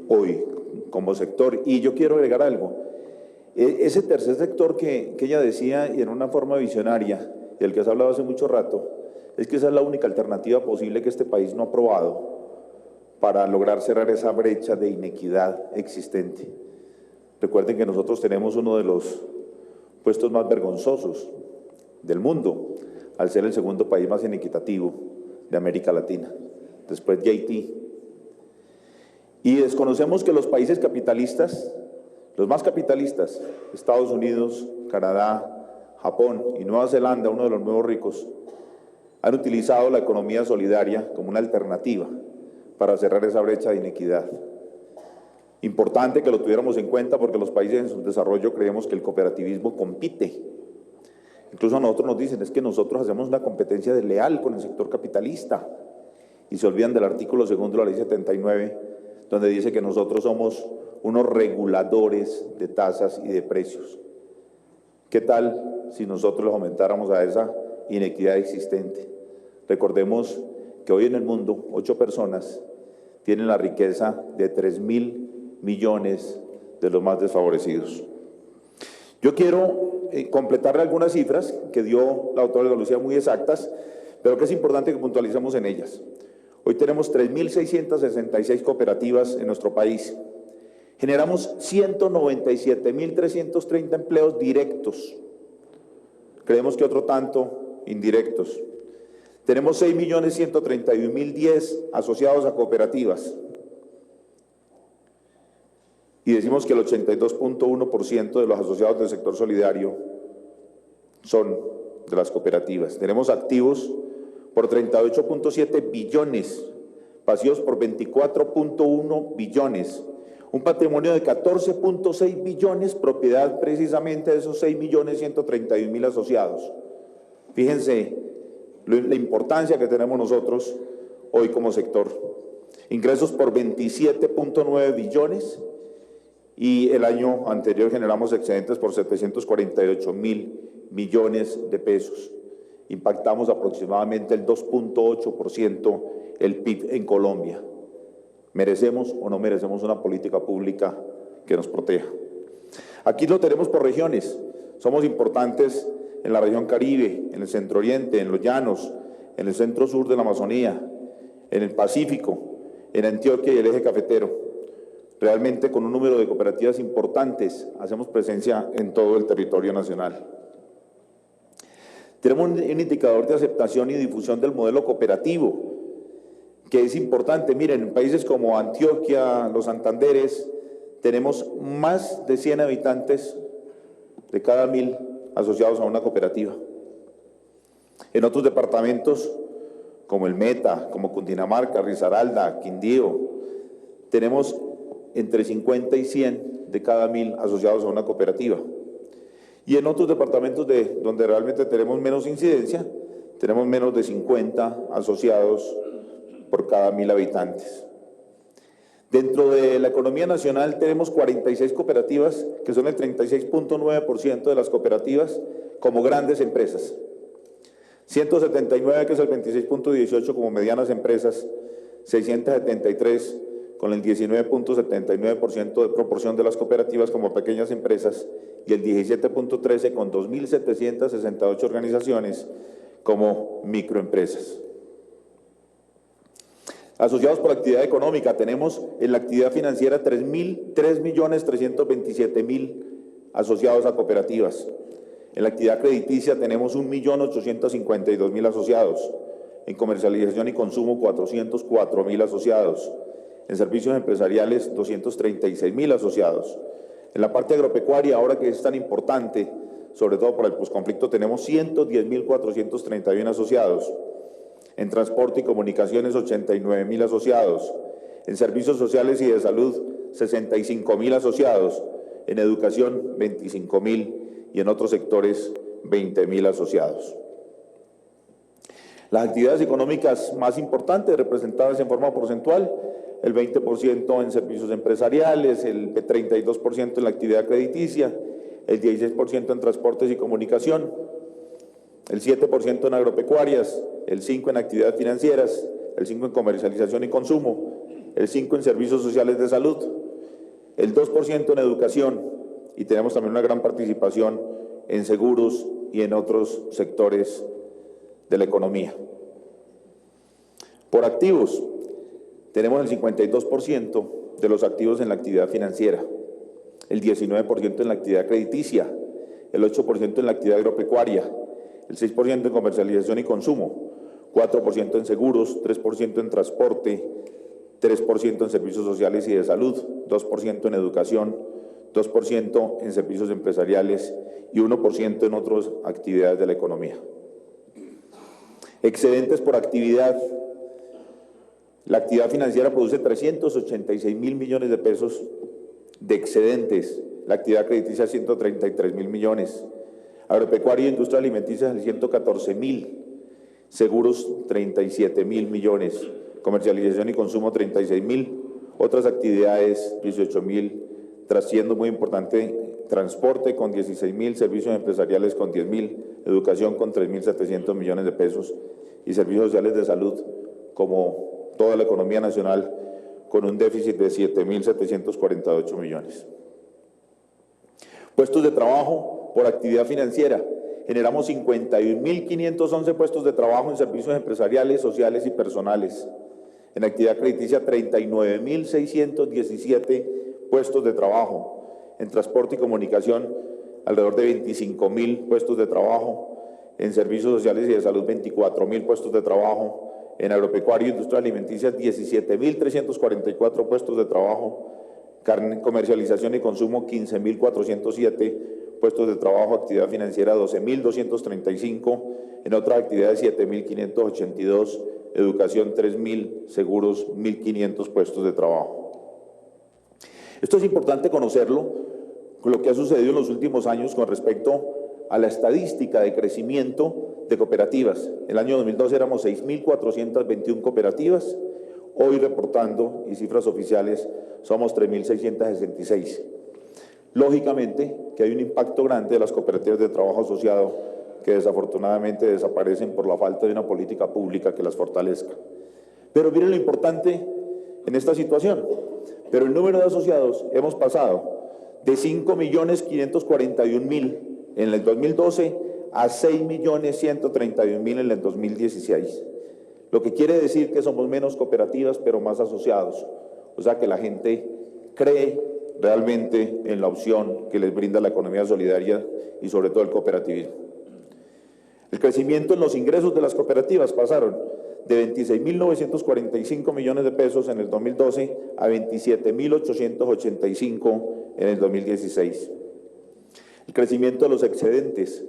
hoy como sector. Y yo quiero agregar algo. Ese tercer sector que ella decía, y en una forma visionaria, del que se ha hablado hace mucho rato, es que esa es la única alternativa posible que este país no ha probado para lograr cerrar esa brecha de inequidad existente. Recuerden que nosotros tenemos uno de los puestos más vergonzosos del mundo, al ser el segundo país más inequitativo de América Latina, después de Haití. Y desconocemos que los países capitalistas, los más capitalistas, Estados Unidos, Canadá, Japón y Nueva Zelanda, uno de los nuevos ricos, han utilizado la economía solidaria como una alternativa para cerrar esa brecha de inequidad. Importante que lo tuviéramos en cuenta porque los países en subdesarrollo creemos que el cooperativismo compite. Incluso a nosotros nos dicen, es que nosotros hacemos una competencia desleal con el sector capitalista. Y se olvidan del artículo 2 de la Ley 79, donde dice que nosotros somos unos reguladores de tasas y de precios. ¿Qué tal si nosotros les aumentáramos a esa inequidad existente? Recordemos que hoy en el mundo 8 personas tienen la riqueza de 3.000 millones de los más desfavorecidos. Yo quiero completarle algunas cifras que dio la doctora Olga Lucía muy exactas, pero que es importante que puntualicemos en ellas. Hoy tenemos 3.666 cooperativas en nuestro país. Generamos 197.330 empleos directos. Creemos que otro tanto indirectos. Tenemos 6.131.010 asociados a cooperativas. Y decimos que el 82.1% de los asociados del sector solidario son de las cooperativas. Tenemos activos por 38.7 billones, pasivos por 24.1 billones, un patrimonio de 14.6 billones, propiedad precisamente de esos 6.131.000 asociados. Fíjense la importancia que tenemos nosotros hoy como sector. Ingresos por 27.9 billones y el año anterior generamos excedentes por 748.000 millones de pesos. Impactamos aproximadamente el 2.8% el PIB en Colombia. ¿Merecemos o no merecemos una política pública que nos proteja? Aquí lo tenemos por regiones. Somos importantes en la región Caribe, en el Centro Oriente, en los Llanos, en el Centro Sur de la Amazonía, en el Pacífico, en Antioquia y el Eje Cafetero. Realmente con un número de cooperativas importantes hacemos presencia en todo el territorio nacional. Tenemos un indicador de aceptación y difusión del modelo cooperativo, que es importante. Miren, en países como Antioquia, los Santanderes, tenemos más de 100 habitantes de cada 1000 asociados a una cooperativa. En otros departamentos, como el Meta, como Cundinamarca, Risaralda, Quindío, tenemos entre 50 y 100 de cada 1000 asociados a una cooperativa. Y en otros departamentos donde realmente tenemos menos incidencia, tenemos menos de 50 asociados por cada 1000 habitantes. Dentro de la economía nacional tenemos 46 cooperativas, que son el 36.9% de las cooperativas, como grandes empresas. 179, que es el 26.18% como medianas empresas, 673 con el 19.79% de proporción de las cooperativas como pequeñas empresas y el 17.13 con 2.768 organizaciones como microempresas. Asociados por actividad económica, tenemos en la actividad financiera 3.327.000 asociados a cooperativas. En la actividad crediticia tenemos 1.852.000 asociados. En comercialización y consumo, 404.000 asociados. En servicios empresariales, 236.000 asociados. En la parte agropecuaria, ahora que es tan importante, sobre todo por el posconflicto, tenemos 110.431 asociados. En transporte y comunicaciones, 89.000 asociados. En servicios sociales y de salud, 65.000 asociados. En educación, 25.000 y en otros sectores, 20.000 asociados. Las actividades económicas más importantes, representadas en forma porcentual, el 20% en servicios empresariales, el 32% en la actividad crediticia, el 16% en transportes y comunicación, el 7% en agropecuarias, el 5% en actividades financieras, el 5% en comercialización y consumo, el 5% en servicios sociales de salud, el 2% en educación y tenemos también una gran participación en seguros y en otros sectores de la economía. Por activos, tenemos el 52% de los activos en la actividad financiera, el 19% en la actividad crediticia, el 8% en la actividad agropecuaria, el 6% en comercialización y consumo, 4% en seguros, 3% en transporte, 3% en servicios sociales y de salud, 2% en educación, 2% en servicios empresariales y 1% en otras actividades de la economía. Excedentes por actividad. La actividad financiera produce 386.000 millones de pesos de excedentes. La actividad crediticia, 133.000 millones. Agropecuaria e industria alimenticia, 114.000. Seguros, 37.000 millones. Comercialización y consumo, 36.000. Otras actividades, 18.000. Siendo muy importante, transporte con 16.000, servicios empresariales con 10.000, educación con 3.700 millones de pesos y servicios sociales de salud, como toda la economía nacional, con un déficit de 7.748 millones. Puestos de trabajo por actividad financiera. Generamos 51.511 puestos de trabajo en servicios empresariales, sociales y personales. En actividad crediticia, 39.617 puestos de trabajo. En transporte y comunicación, alrededor de 25.000 puestos de trabajo. En servicios sociales y de salud, 24.000 puestos de trabajo. En agropecuaria e industria alimenticia, 17.344 puestos de trabajo. Comercialización y consumo, 15.407 puestos de trabajo. Actividad financiera, 12.235. En otras actividades, 7.582. Educación, 3.000. Seguros, 1.500 puestos de trabajo. Esto es importante conocerlo, con lo que ha sucedido en los últimos años con respecto a la estadística de crecimiento de cooperativas. En el año 2012 éramos 6.421 cooperativas, hoy reportando, y cifras oficiales, somos 3.666. Lógicamente que hay un impacto grande de las cooperativas de trabajo asociado que desafortunadamente desaparecen por la falta de una política pública que las fortalezca. Pero miren lo importante en esta situación. Pero el número de asociados hemos pasado de 5.541.000 en el 2012 a 6.131.000 en el 2016. Lo que quiere decir que somos menos cooperativas, pero más asociados. O sea que la gente cree realmente en la opción que les brinda la economía solidaria y sobre todo el cooperativismo. El crecimiento en los ingresos de las cooperativas pasaron de 26.945 millones de pesos en el 2012 a 27.885 en el 2016. El crecimiento de los excedentes,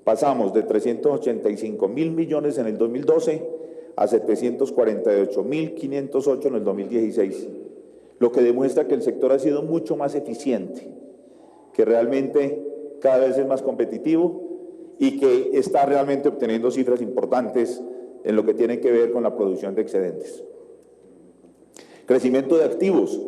pasamos de 385.000 millones en el 2012 a 748.508 en el 2016, lo que demuestra que el sector ha sido mucho más eficiente, que realmente cada vez es más competitivo y que está realmente obteniendo cifras importantes en lo que tiene que ver con la producción de excedentes. Crecimiento de activos,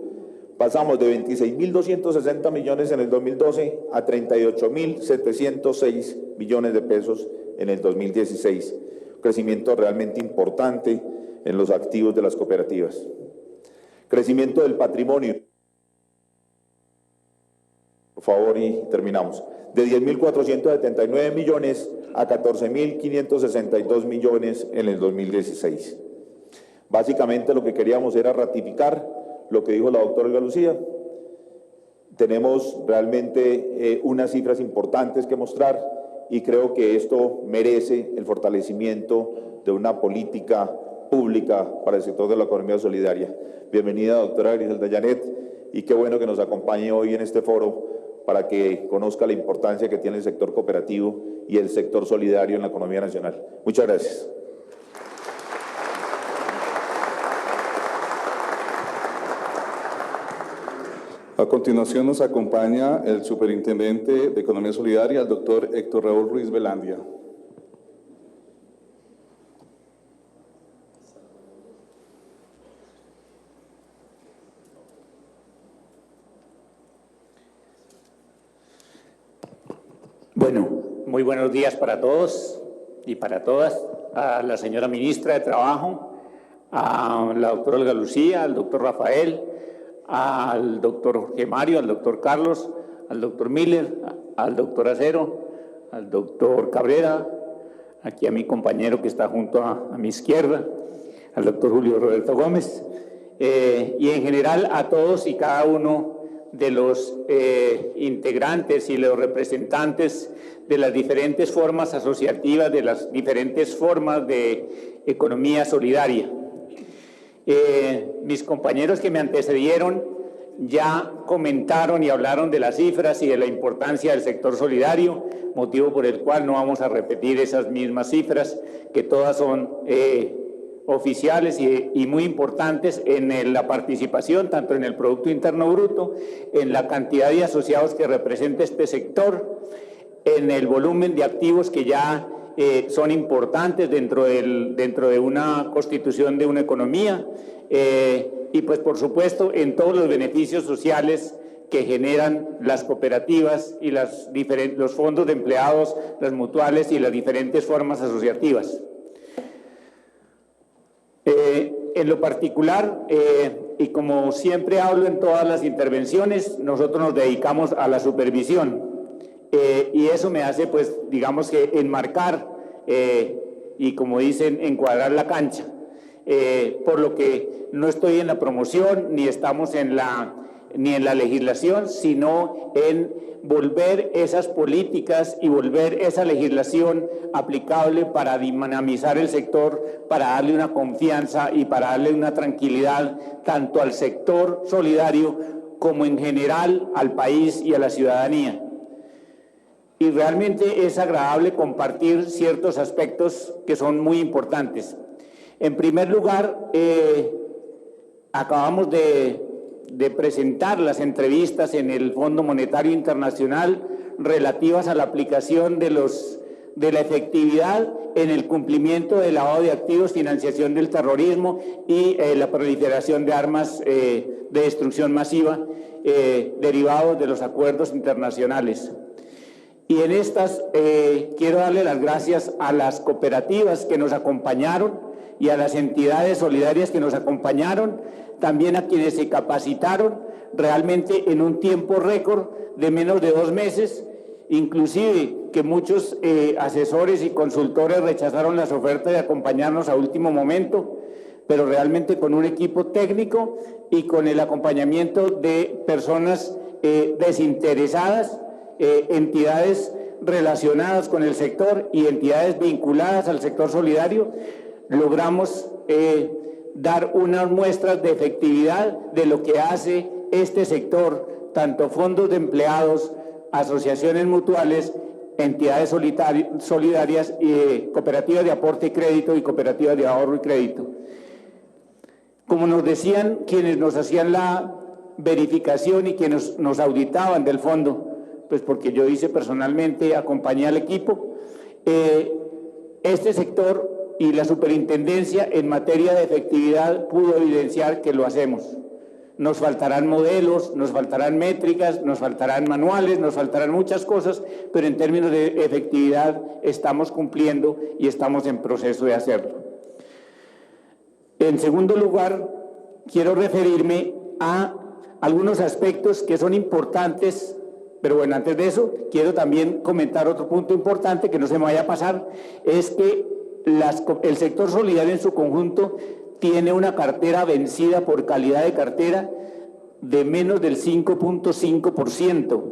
pasamos de 26.260 millones en el 2012 a 38.706 millones de pesos en el 2016. Crecimiento realmente importante en los activos de las cooperativas. Crecimiento del patrimonio. Por favor, y terminamos. De 10.479 millones a 14.562 millones en el 2016. Básicamente lo que queríamos era ratificar lo que dijo la doctora Olga Lucía. Tenemos realmente unas cifras importantes que mostrar y creo que esto merece el fortalecimiento de una política pública para el sector de la economía solidaria. Bienvenida, doctora Griselda Llanet, y qué bueno que nos acompañe hoy en este foro para que conozca la importancia que tiene el sector cooperativo y el sector solidario en la economía nacional. Muchas gracias. A continuación nos acompaña el Superintendente de Economía Solidaria, el doctor Héctor Raúl Ruiz Velandia. Bueno, muy buenos días para todos y para todas. A la señora ministra de Trabajo, a la doctora Olga Lucía, al doctor Rafael, al doctor Jorge Mario, al doctor Carlos, al doctor Miller, al doctor Acero, al doctor Cabrera, aquí a mi compañero que está junto a mi izquierda, al doctor Julio Roberto Gómez, y en general a todos y cada uno de los integrantes y los representantes de las diferentes formas asociativas, de las diferentes formas de economía solidaria. Mis compañeros que me antecedieron ya comentaron y hablaron de las cifras y de la importancia del sector solidario, motivo por el cual no vamos a repetir esas mismas cifras, que todas son oficiales y muy importantes en la participación, tanto en el Producto Interno Bruto, en la cantidad de asociados que representa este sector, en el volumen de activos que ya son importantes dentro de una constitución de una economía, y pues por supuesto en todos los beneficios sociales que generan las cooperativas y los fondos de empleados, las mutuales y las diferentes formas asociativas. En lo particular, y como siempre hablo en todas las intervenciones, nosotros nos dedicamos a la supervisión, y eso me hace, pues, digamos que enmarcar y, como dicen, encuadrar la cancha, por lo que no estoy en la promoción, ni estamos ni en la legislación, sino en volver esas políticas y volver esa legislación aplicable para dinamizar el sector, para darle una confianza y para darle una tranquilidad tanto al sector solidario como en general al país y a la ciudadanía. Y realmente es agradable compartir ciertos aspectos que son muy importantes. En primer lugar, acabamos de presentar las entrevistas en el Fondo Monetario Internacional relativas a la aplicación de la efectividad en el cumplimiento del lavado de activos, financiación del terrorismo y la proliferación de armas de destrucción masiva derivados de los acuerdos internacionales. Y en estas quiero darle las gracias a las cooperativas que nos acompañaron y a las entidades solidarias que nos acompañaron, también a quienes se capacitaron realmente en un tiempo récord de menos de 2 meses, inclusive que muchos asesores y consultores rechazaron las ofertas de acompañarnos a último momento, pero realmente con un equipo técnico y con el acompañamiento de personas desinteresadas, entidades relacionadas con el sector y entidades vinculadas al sector solidario, logramos dar unas muestras de efectividad de lo que hace este sector, tanto fondos de empleados, asociaciones mutuales, entidades solidarias, cooperativas de aporte y crédito y cooperativas de ahorro y crédito. Como nos decían quienes nos hacían la verificación y quienes nos auditaban del fondo, pues porque yo hice personalmente, acompañé al equipo, este sector y la superintendencia en materia de efectividad pudo evidenciar que lo hacemos. Nos faltarán modelos, nos faltarán métricas, nos faltarán manuales, nos faltarán muchas cosas, pero en términos de efectividad estamos cumpliendo y estamos en proceso de hacerlo. En segundo lugar, quiero referirme a algunos aspectos que son importantes, pero bueno, antes de eso, quiero también comentar otro punto importante que no se me vaya a pasar, es que el sector solidario en su conjunto tiene una cartera vencida por calidad de cartera de menos del 5.5%.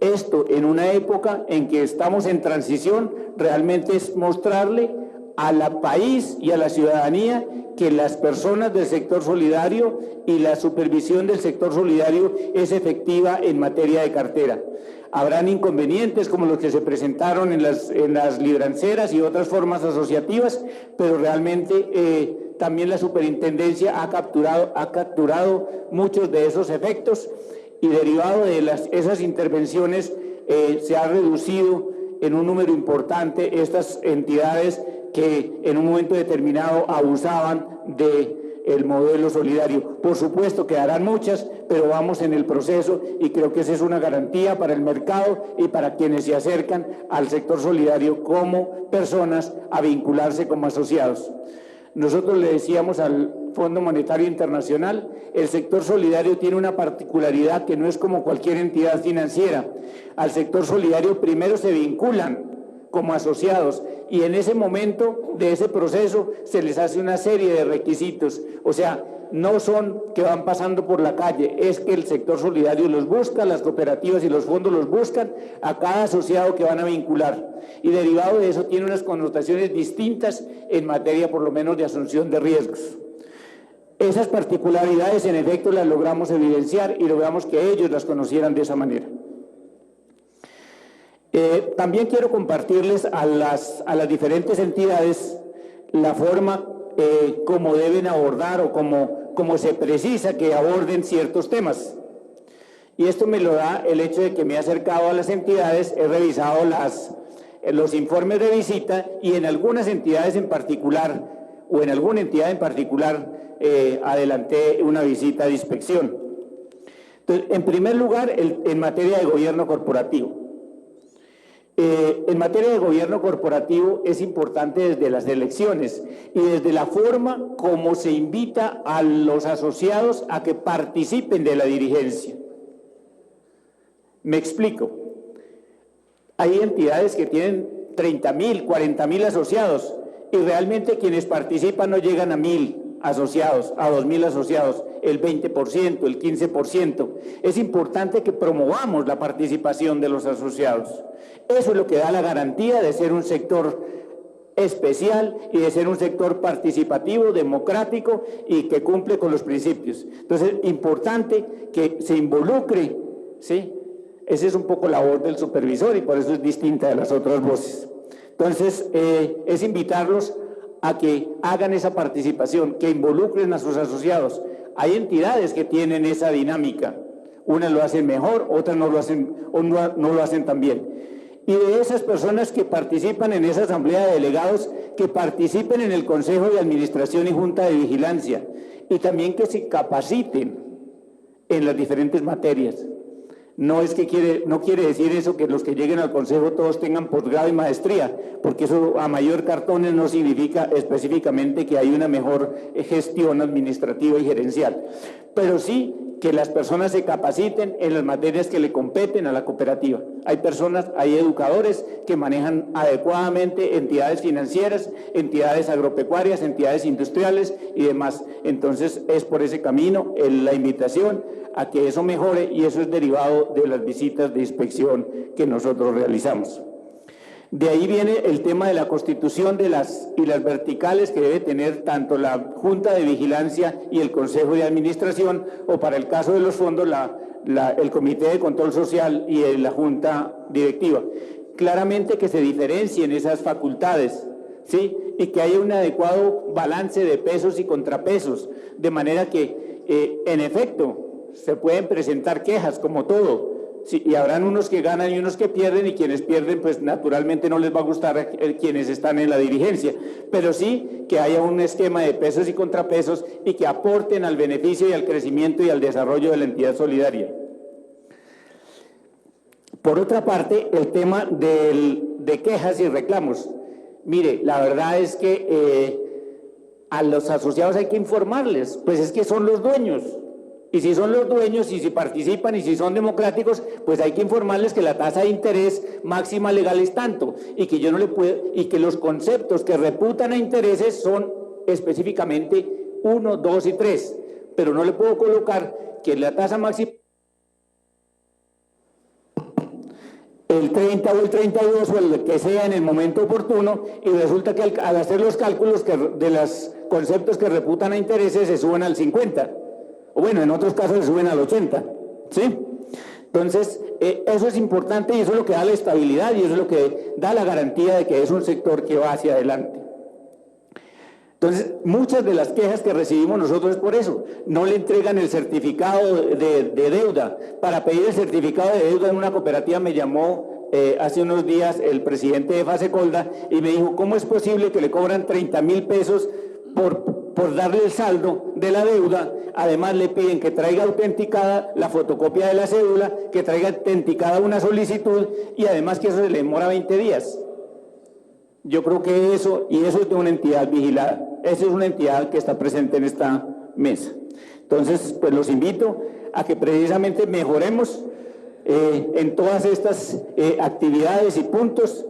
Esto en una época en que estamos en transición, realmente es mostrarle al país y a la ciudadanía que las personas del sector solidario y la supervisión del sector solidario es efectiva en materia de cartera. Habrán inconvenientes como los que se presentaron en las libranceras y otras formas asociativas, pero realmente también la superintendencia ha capturado muchos de esos efectos y derivado de esas intervenciones se ha reducido en un número importante estas entidades que en un momento determinado abusaban del modelo solidario. Por supuesto quedarán muchas, pero vamos en el proceso y creo que esa es una garantía para el mercado y para quienes se acercan al sector solidario como personas a vincularse como asociados. Nosotros le decíamos al Fondo Monetario Internacional, el sector solidario tiene una particularidad que no es como cualquier entidad financiera. Al sector solidario primero se vinculan como asociados y en ese momento de ese proceso se les hace una serie de requisitos, o sea, no son que van pasando por la calle, es que el sector solidario los busca, las cooperativas y los fondos los buscan a cada asociado que van a vincular y derivado de eso tiene unas connotaciones distintas en materia por lo menos de asunción de riesgos. Esas particularidades en efecto las logramos evidenciar y logramos que ellos las conocieran de esa manera. También quiero compartirles a las diferentes entidades la forma como deben abordar o como se precisa que aborden ciertos temas. Y esto me lo da el hecho de que me he acercado a las entidades, he revisado los informes de visita y en algunas entidades en particular o en alguna entidad en particular adelanté una visita de inspección. Entonces, en primer lugar, en materia de gobierno corporativo. En materia de gobierno corporativo es importante desde las elecciones y desde la forma como se invita a los asociados a que participen de la dirigencia. Me explico. Hay entidades que tienen 30.000, 40.000 asociados y realmente quienes participan no llegan a 1.000 asociados, a 2.000 asociados, el 20%, el 15%. Es importante que promovamos la participación de los asociados. Eso es lo que da la garantía de ser un sector especial y de ser un sector participativo, democrático y que cumple con los principios. Entonces, importante que se involucre, ¿sí? Esa es un poco la labor del supervisor y por eso es distinta de las otras voces. Entonces, es invitarlos a que hagan esa participación, que involucren a sus asociados. Hay entidades que tienen esa dinámica, unas lo hacen mejor, otras no lo hacen o no lo hacen tan bien. Y de esas personas que participan en esa asamblea de delegados, que participen en el Consejo de Administración y Junta de Vigilancia, y también que se capaciten en las diferentes materias. No quiere decir eso que los que lleguen al Consejo todos tengan posgrado y maestría, porque eso a mayor cartones no significa específicamente que hay una mejor gestión administrativa y gerencial, pero sí que las personas se capaciten en las materias que le competen a la cooperativa. Hay educadores que manejan adecuadamente entidades financieras, entidades agropecuarias, entidades industriales y demás. Entonces es por ese camino la invitación a que eso mejore y eso es derivado de las visitas de inspección que nosotros realizamos. De ahí viene el tema de la constitución de las verticales que debe tener tanto la Junta de Vigilancia y el Consejo de Administración, o para el caso de los fondos, el Comité de Control Social y la Junta Directiva. Claramente que se diferencien esas facultades, ¿sí? Y que haya un adecuado balance de pesos y contrapesos, de manera que, en efecto, se pueden presentar quejas, como todo. Sí, y habrán unos que ganan y unos que pierden, y quienes pierden, pues naturalmente no les va a gustar a quienes están en la dirigencia, pero sí que haya un esquema de pesos y contrapesos y que aporten al beneficio y al crecimiento y al desarrollo de la entidad solidaria. Por otra parte, el tema de quejas y reclamos. Mire, la verdad es que a los asociados hay que informarles, pues es que son los dueños. Y si son los dueños, y si participan, y si son democráticos, pues hay que informarles que la tasa de interés máxima legal es tanto, y que yo no le puedo, y que los conceptos que reputan a intereses son específicamente 1, 2 y 3, pero no le puedo colocar que la tasa máxima el 30 o el 32 o el que sea en el momento oportuno, y resulta que al hacer los cálculos de los conceptos que reputan a intereses se suben al 50. O bueno, en otros casos se suben al 80, ¿sí? Entonces, eso es importante, y eso es lo que da la estabilidad, y eso es lo que da la garantía de que es un sector que va hacia adelante. Entonces, muchas de las quejas que recibimos nosotros es por eso. No le entregan el certificado de deuda. Para pedir el certificado de deuda en una cooperativa me llamó hace unos días el presidente de Fasecolda y me dijo, ¿cómo es posible que le cobran 30.000 pesos por darle el saldo de la deuda? Además le piden que traiga autenticada la fotocopia de la cédula, que traiga autenticada una solicitud, y además que eso se le demora 20 días. Yo creo que eso es de una entidad vigilada. Esa es una entidad que está presente en esta mesa. Entonces, pues los invito a que precisamente mejoremos en todas estas actividades y puntos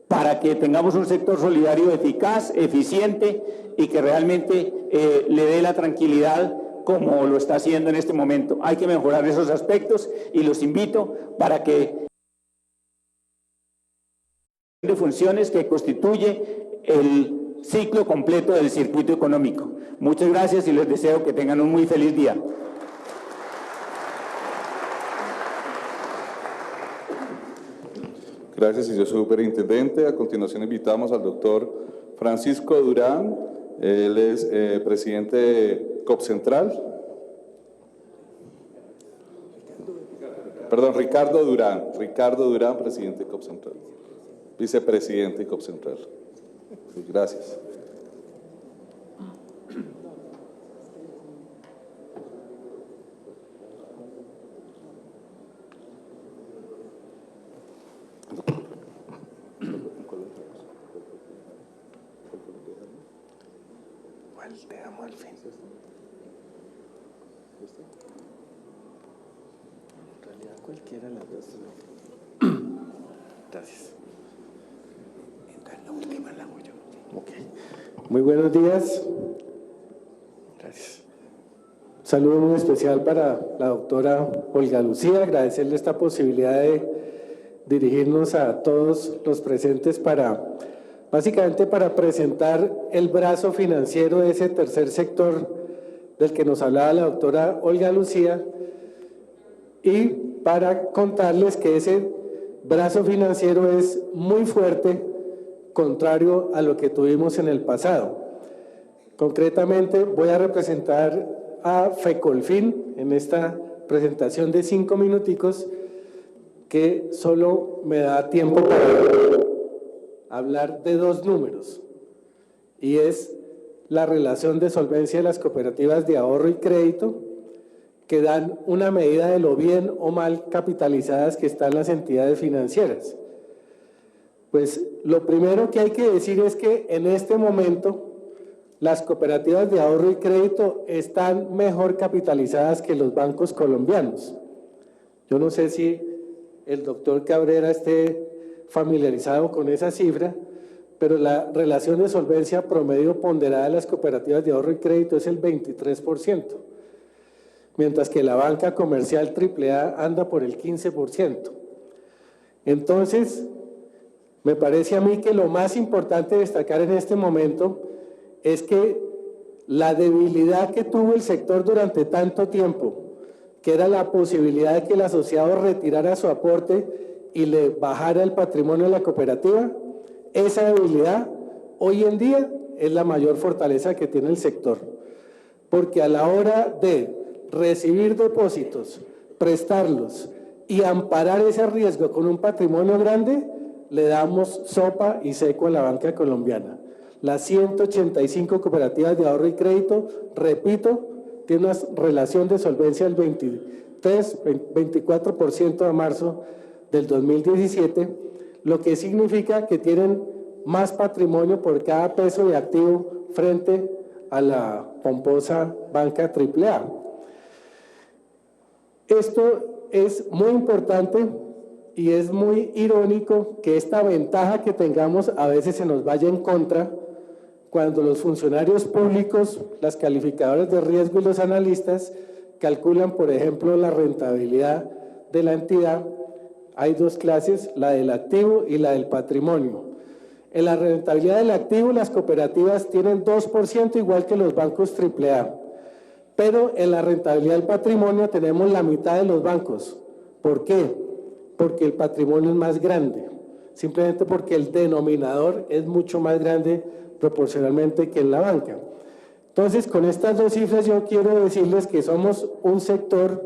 para que tengamos un sector solidario eficaz, eficiente, y que realmente le dé la tranquilidad como lo está haciendo en este momento. Hay que mejorar esos aspectos, y los invito para que de funciones que constituye el ciclo completo del circuito económico. Muchas gracias y les deseo que tengan un muy feliz día. Gracias, señor superintendente. A continuación invitamos al doctor Francisco Durán. Él es presidente de COPCentral. Perdón, Ricardo Durán, presidente de COPCentral. Vicepresidente de COPCentral. Sí, gracias. Dejamos al fin. En realidad cualquiera de las dos. Gracias. Entonces la última la hago yo. Okay. Muy buenos días. Gracias. Un saludo muy especial para la doctora Olga Lucía. Agradecerle esta posibilidad de dirigirnos a todos los presentes básicamente para presentar el brazo financiero de ese tercer sector del que nos hablaba la doctora Olga Lucía, y para contarles que ese brazo financiero es muy fuerte, contrario a lo que tuvimos en el pasado. Concretamente voy a representar a FECOLFIN en esta presentación de 5 minuticos, que solo me da tiempo para hablar de 2 números, y es la relación de solvencia de las cooperativas de ahorro y crédito, que dan una medida de lo bien o mal capitalizadas que están las entidades financieras. Pues lo primero que hay que decir es que en este momento las cooperativas de ahorro y crédito están mejor capitalizadas que los bancos colombinos. Yo no sé si el doctor Cabrera esté familiarizado con esa cifra, pero la relación de solvencia promedio ponderada de las cooperativas de ahorro y crédito es el 23%, mientras que la banca comercial AAA anda por el 15%. Entonces, Me parece a mí que lo más importante destacar en este momento es que la debilidad que tuvo el sector durante tanto tiempo, que era la posibilidad de que el asociado retirara su aporte y le bajara el patrimonio de la cooperativa, esa debilidad hoy en día es la mayor fortaleza que tiene el sector, porque a la hora de recibir depósitos, prestarlos y amparar ese riesgo con un patrimonio grande, le damos sopa y seco a la banca colombiana. Las 185 cooperativas de ahorro y crédito, repito, tiene una relación de solvencia del 24% a marzo del 2017, lo que significa que tienen más patrimonio por cada peso de activo frente a la pomposa banca AAA. Esto es muy importante y es muy irónico que esta ventaja que tengamos a veces se nos vaya en contra cuando los funcionarios públicos, las calificadoras de riesgo y los analistas calculan, por ejemplo, la rentabilidad de la entidad. Hay dos clases, la del activo y la del patrimonio. En la rentabilidad del activo, las cooperativas tienen 2% igual que los bancos AAA. Pero en la rentabilidad del patrimonio tenemos la mitad de los bancos. ¿Por qué? Porque el patrimonio es más grande. Simplemente porque el denominador es mucho más grande proporcionalmente que en la banca. Entonces, con estas dos cifras yo quiero decirles que somos un sector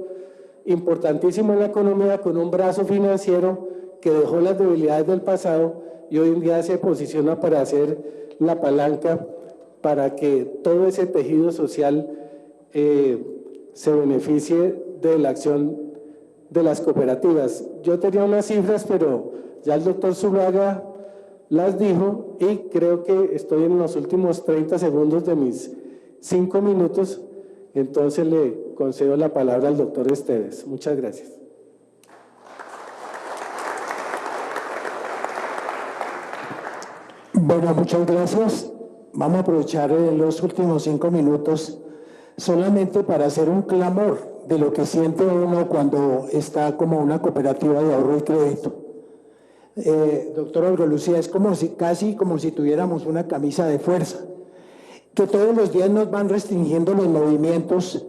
importantísimo en la economía con un brazo financiero que dejó las debilidades del pasado y hoy en día se posiciona para hacer la palanca para que todo ese tejido social se beneficie de la acción de las cooperativas. Yo tenía unas cifras, pero ya el doctor Zuluaga las dijo y creo que estoy en los últimos 30 segundos de mis 5 minutos, entonces le concedo la palabra al doctor Esteves. Muchas gracias. Bueno, muchas gracias. Vamos a aprovechar los últimos 5 minutos solamente para hacer un clamor de lo que siente uno cuando está como una cooperativa de ahorro y crédito. Doctor Olga Lucía, es como casi como si tuviéramos una camisa de fuerza, que todos los días nos van restringiendo los movimientos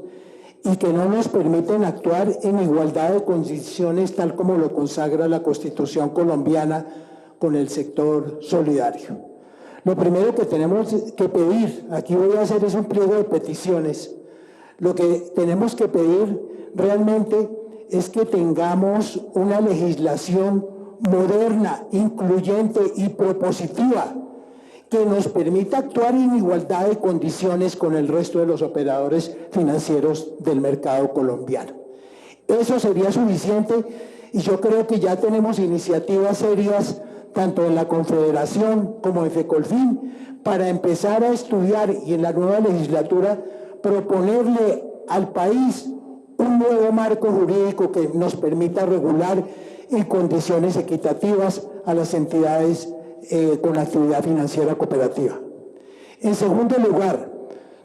y que no nos permiten actuar en igualdad de condiciones tal como lo consagra la Constitución colombiana con el sector solidario. Lo primero que tenemos que pedir, aquí voy a hacer es un pliego de peticiones, lo que tenemos que pedir realmente es que tengamos una legislación moderna, incluyente y propositiva que nos permita actuar en igualdad de condiciones con el resto de los operadores financieros del mercado colombiano. Eso sería suficiente y yo creo que ya tenemos iniciativas serias tanto en la Confederación como en FECOLFIN para empezar a estudiar y en la nueva legislatura proponerle al país un nuevo marco jurídico que nos permita regular en condiciones equitativas a las entidades con actividad financiera cooperativa. En segundo lugar,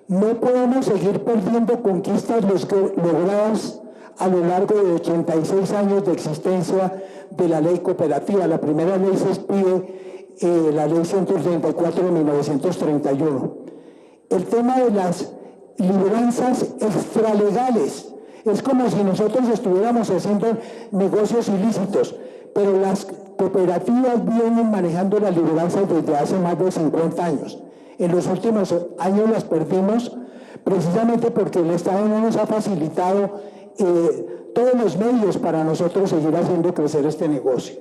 no podemos seguir perdiendo conquistas logradas a lo largo de 86 años de existencia de la ley cooperativa. La primera ley se expide, la ley 134 de 1931. El tema de las libranzas extralegales. Es como si nosotros estuviéramos haciendo negocios ilícitos, pero las cooperativas vienen manejando las libranzas desde hace más de 50 años. En los últimos años las perdimos precisamente porque el Estado no nos ha facilitado todos los medios para nosotros seguir haciendo crecer este negocio.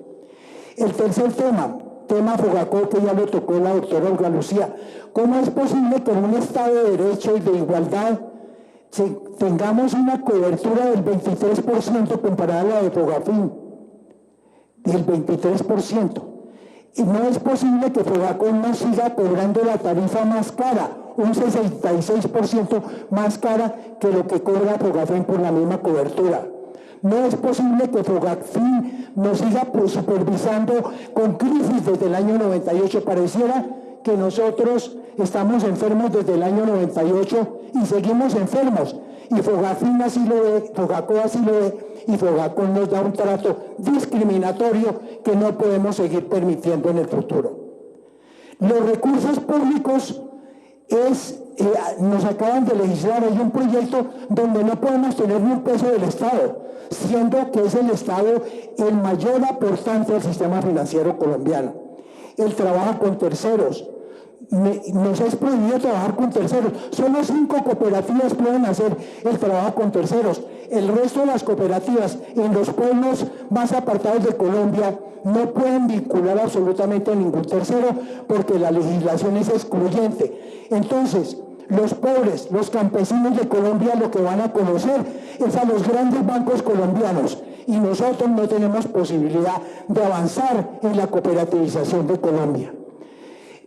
El tercer tema Fogacop, que ya lo tocó la doctora Olga Lucía. ¿Cómo es posible que en un Estado de Derecho y de igualdad tengamos una cobertura del 23% comparada a la de Fogafín? Del 23%. Y no es posible que Fogacop no siga cobrando la tarifa más cara, un 66% más cara que lo que cobra Fogafín por la misma cobertura. No es posible que Fogafín nos siga supervisando con crisis desde el año 98. Pareciera que nosotros estamos enfermos desde el año 98 y seguimos enfermos. y Fogafín así lo ve, Fogacó así lo ve, y Fogacó nos da un trato discriminatorio que no podemos seguir permitiendo en el futuro. Los recursos públicos nos acaban de legislar, hay un proyecto donde no podemos tener ni un peso del Estado, siendo que es el Estado el mayor aportante al sistema financiero colombiano. El trabajo con terceros. Nos es prohibido trabajar con terceros. Solo 5 cooperativas pueden hacer el trabajo con terceros. El resto de las cooperativas en los pueblos más apartados de Colombia no pueden vincular absolutamente a ningún tercero porque la legislación es excluyente. Entonces, los pobres, los campesinos de Colombia lo que van a conocer es a los grandes bancos colombianos y nosotros no tenemos posibilidad de avanzar en la cooperativización de Colombia.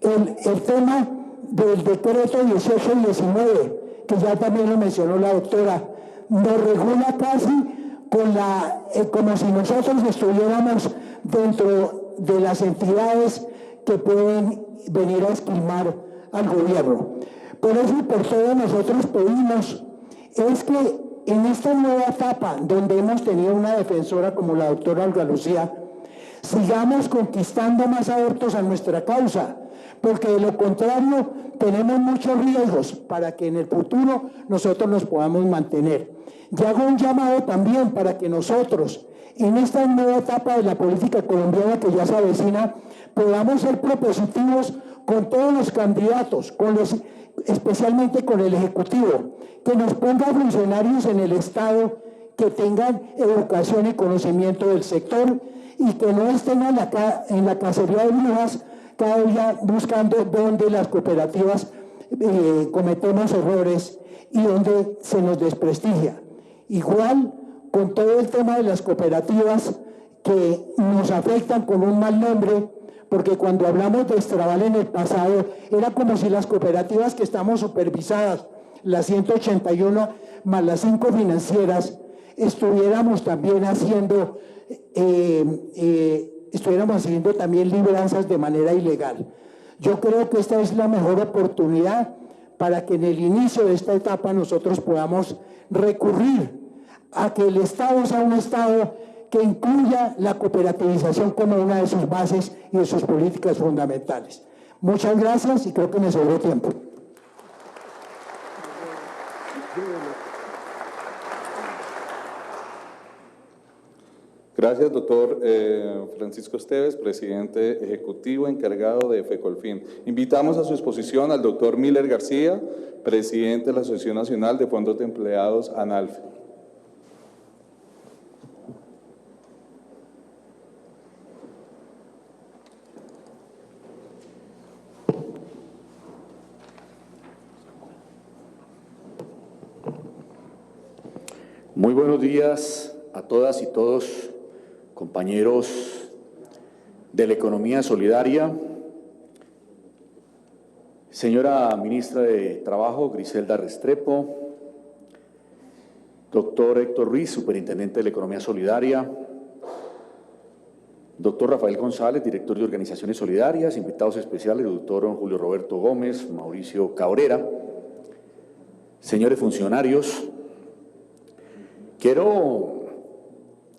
El tema del decreto 18 y 19, que ya también lo mencionó la doctora, nos regula casi como si nosotros estuviéramos dentro de las entidades que pueden venir a esquilmar al gobierno. Por eso y por todo nosotros pedimos es que en esta nueva etapa donde hemos tenido una defensora como la doctora Olga Lucía, sigamos conquistando más adeptos a nuestra causa, porque de lo contrario tenemos muchos riesgos para que en el futuro nosotros nos podamos mantener. Y hago un llamado también para que nosotros, en esta nueva etapa de la política colombiana que ya se avecina, podamos ser propositivos con todos los candidatos, especialmente con el Ejecutivo, que nos ponga funcionarios en el Estado que tengan educación y conocimiento del sector y que no estén en la cacería de brujas cada día buscando dónde las cooperativas cometemos errores y dónde se nos desprestigia. Igual con todo el tema de las cooperativas que nos afectan con un mal nombre, porque cuando hablamos de Extraval en el pasado era como si las cooperativas que estamos supervisadas, las 181 más las 5 financieras, estuviéramos también haciendo también libranzas de manera ilegal. Yo creo que esta es la mejor oportunidad para que en el inicio de esta etapa nosotros podamos recurrir a que el Estado sea un Estado que incluya la cooperativización como una de sus bases y de sus políticas fundamentales. Muchas gracias y creo que me sobró tiempo. Gracias, doctor Francisco Esteves, presidente ejecutivo encargado de FECOLFIN. Invitamos a su exposición al doctor Miller García, presidente de la Asociación Nacional de Fondos de Empleados, ANALFE. Muy buenos días a todas y todos, compañeros de la economía solidaria. Señora ministra de Trabajo, Griselda Restrepo, doctor Héctor Ruiz, superintendente de la economía solidaria, doctor Rafael González, director de Organizaciones Solidarias, invitados especiales, doctor Julio Roberto Gómez, Mauricio Cabrera, señores funcionarios, quiero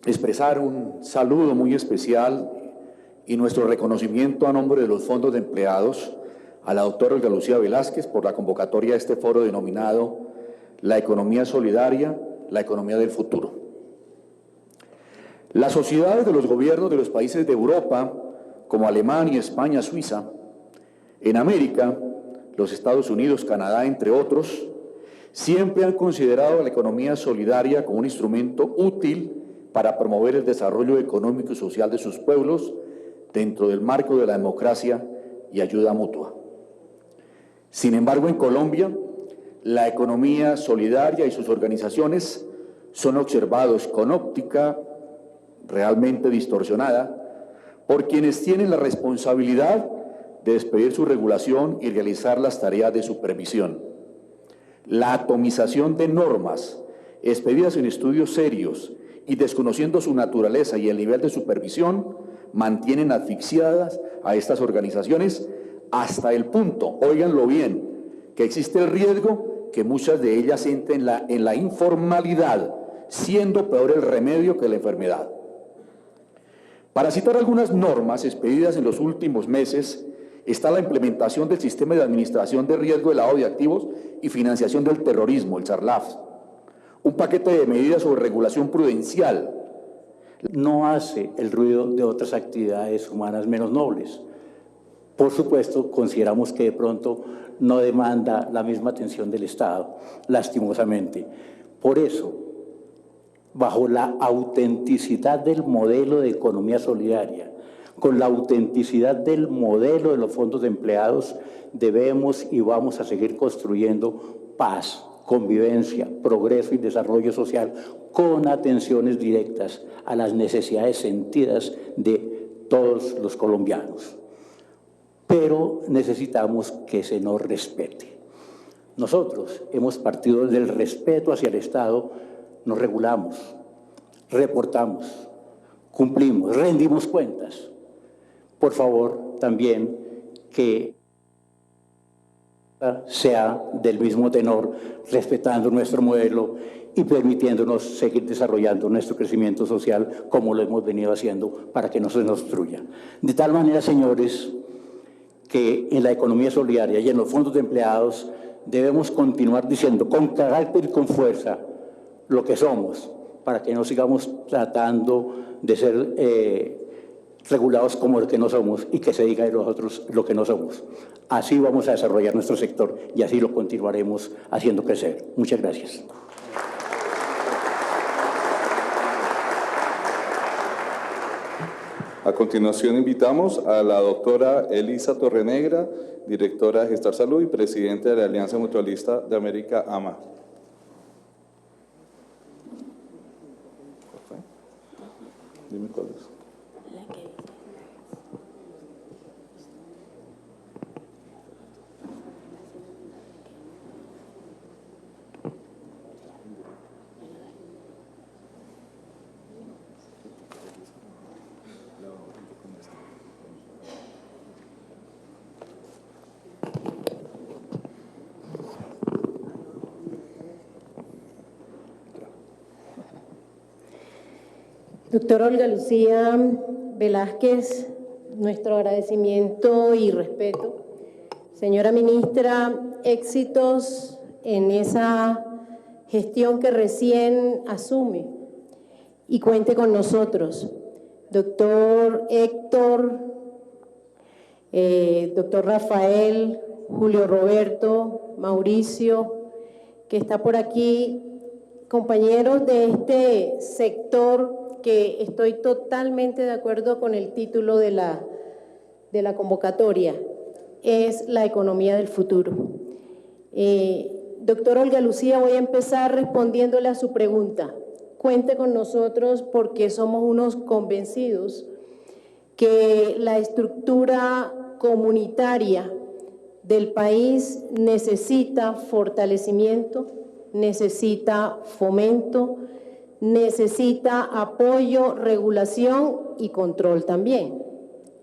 expresar un saludo muy especial y nuestro reconocimiento a nombre de los fondos de empleados a la doctora Olga Lucía Velázquez por la convocatoria a este foro denominado La economía solidaria, la economía del futuro. Las sociedades de los gobiernos de los países de Europa, como Alemania, España, Suiza, en América, los Estados Unidos, Canadá, entre otros, siempre han considerado la economía solidaria como un instrumento útil para promover el desarrollo económico y social de sus pueblos dentro del marco de la democracia y ayuda mutua. Sin embargo, en Colombia, la economía solidaria y sus organizaciones son observados con óptica realmente distorsionada por quienes tienen la responsabilidad de expedir su regulación y realizar las tareas de supervisión. La atomización de normas expedidas en estudios serios y desconociendo su naturaleza y el nivel de supervisión mantienen asfixiadas a estas organizaciones hasta el punto, óiganlo bien, que existe el riesgo que muchas de ellas entren en la informalidad, siendo peor el remedio que la enfermedad. Para citar algunas normas expedidas en los últimos meses, está la implementación del Sistema de Administración de Riesgo de Lavado de Activos y Financiación del Terrorismo, el SARLAF, un paquete de medidas sobre regulación prudencial. No hace el ruido de otras actividades humanas menos nobles. Por supuesto, consideramos que de pronto no demanda la misma atención del Estado, lastimosamente. Por eso, bajo la autenticidad del modelo de economía solidaria, con la autenticidad del modelo de los fondos de empleados, debemos y vamos a seguir construyendo paz, convivencia, progreso y desarrollo social con atenciones directas a las necesidades sentidas de todos los colombianos. Pero necesitamos que se nos respete. Nosotros hemos partido del respeto hacia el Estado, nos regulamos, reportamos, cumplimos, rendimos cuentas. Por favor, también que sea del mismo tenor, respetando nuestro modelo y permitiéndonos seguir desarrollando nuestro crecimiento social como lo hemos venido haciendo para que no se nos obstruya. De tal manera, señores, que en la economía solidaria y en los fondos de empleados debemos continuar diciendo con carácter y con fuerza lo que somos, para que no sigamos tratando de ser regulados como lo que no somos y que se diga de nosotros lo que no somos. Así vamos a desarrollar nuestro sector y así lo continuaremos haciendo crecer. Muchas gracias. A continuación invitamos a la doctora Elisa Torrenegra, directora de Gestar Salud y presidente de la Alianza Mutualista de América, AMA. Dime cuál es. Doctora Olga Lucía Velázquez, nuestro agradecimiento y respeto. Señora ministra, éxitos en esa gestión que recién asume y cuente con nosotros. Doctor Héctor, doctor Rafael, Julio Roberto, Mauricio, que está por aquí, compañeros de este sector, que estoy totalmente de acuerdo con el título de la convocatoria, es la economía del futuro. Doctora Olga Lucía, voy a empezar respondiéndole a su pregunta. Cuente con nosotros porque somos unos convencidos que la estructura comunitaria del país necesita fortalecimiento, necesita fomento, necesita apoyo, regulación y control también.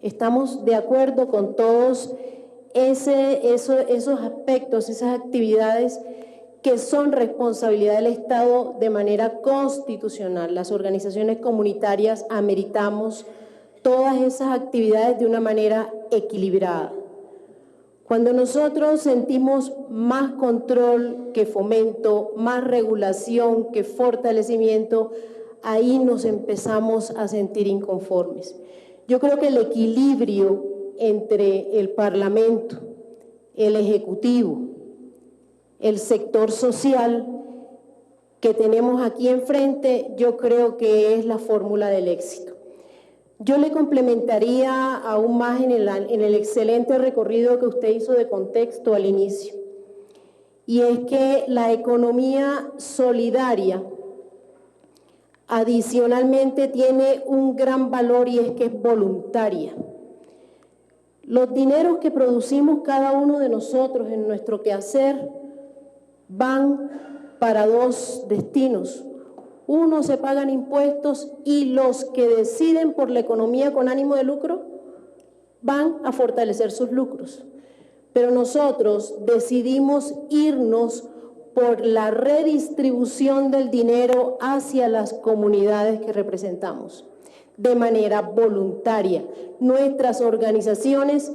Estamos de acuerdo con todos esos aspectos, esas actividades que son responsabilidad del Estado de manera constitucional. Las organizaciones comunitarias ameritamos todas esas actividades de una manera equilibrada. Cuando nosotros sentimos más control que fomento, más regulación que fortalecimiento, ahí nos empezamos a sentir inconformes. Yo creo que el equilibrio entre el Parlamento, el Ejecutivo, el sector social que tenemos aquí enfrente, yo creo que es la fórmula del éxito. Yo le complementaría aún más en el excelente recorrido que usted hizo de contexto al inicio. Y es que la economía solidaria adicionalmente tiene un gran valor y es que es voluntaria. Los dineros que producimos cada uno de nosotros en nuestro quehacer van para dos destinos. Uno, se pagan impuestos y los que deciden por la economía con ánimo de lucro van a fortalecer sus lucros. Pero nosotros decidimos irnos por la redistribución del dinero hacia las comunidades que representamos, de manera voluntaria. Nuestras organizaciones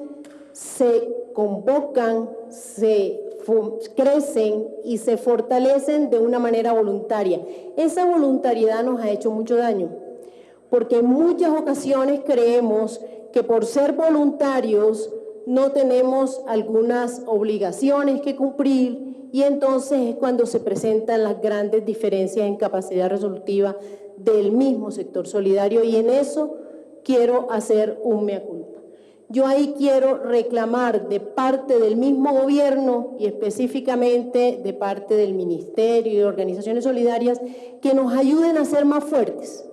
se convocan, se crecen y se fortalecen de una manera voluntaria. Esa voluntariedad nos ha hecho mucho daño, porque en muchas ocasiones creemos que por ser voluntarios no tenemos algunas obligaciones que cumplir, y entonces es cuando se presentan las grandes diferencias en capacidad resolutiva del mismo sector solidario, y en eso quiero hacer un mea culpa. Yo ahí quiero reclamar de parte del mismo gobierno y específicamente de parte del Ministerio y de organizaciones solidarias que nos ayuden a ser más fuertes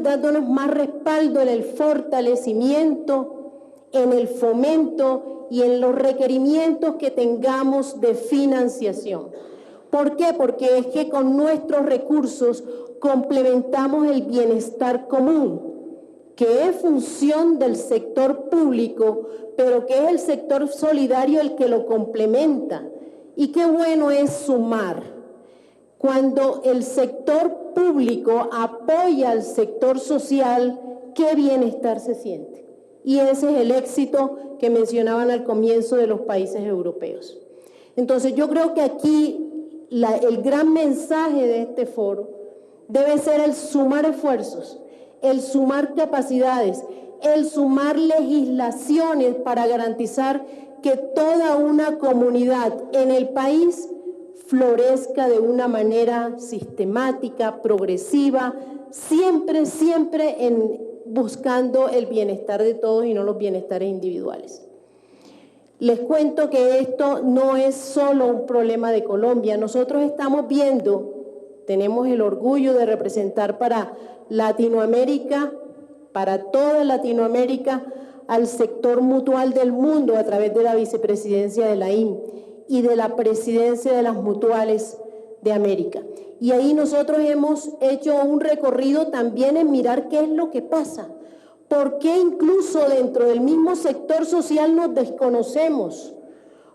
dándonos más respaldo en el fortalecimiento, en el fomento y en los requerimientos que tengamos de financiación. ¿Por qué? Porque es que con nuestros recursos complementamos el bienestar común, que es función del sector público, pero que es el sector solidario el que lo complementa. Y qué bueno es sumar. Cuando el sector público apoya al sector social, qué bienestar se siente. Y ese es el éxito que mencionaban al comienzo de los países europeos. Entonces yo creo que aquí el gran mensaje de este foro debe ser el sumar esfuerzos, el sumar capacidades, el sumar legislaciones para garantizar que toda una comunidad en el país florezca de una manera sistemática, progresiva, siempre buscando el bienestar de todos y no los bienestares individuales. Les cuento que esto no es solo un problema de Colombia. Nosotros estamos viendo, tenemos el orgullo de representar para Latinoamérica, para toda Latinoamérica, al sector mutual del mundo a través de la vicepresidencia de la IM y de la presidencia de las mutuales de América. Y ahí nosotros hemos hecho un recorrido también en mirar qué es lo que pasa. ¿Por qué incluso dentro del mismo sector social nos desconocemos?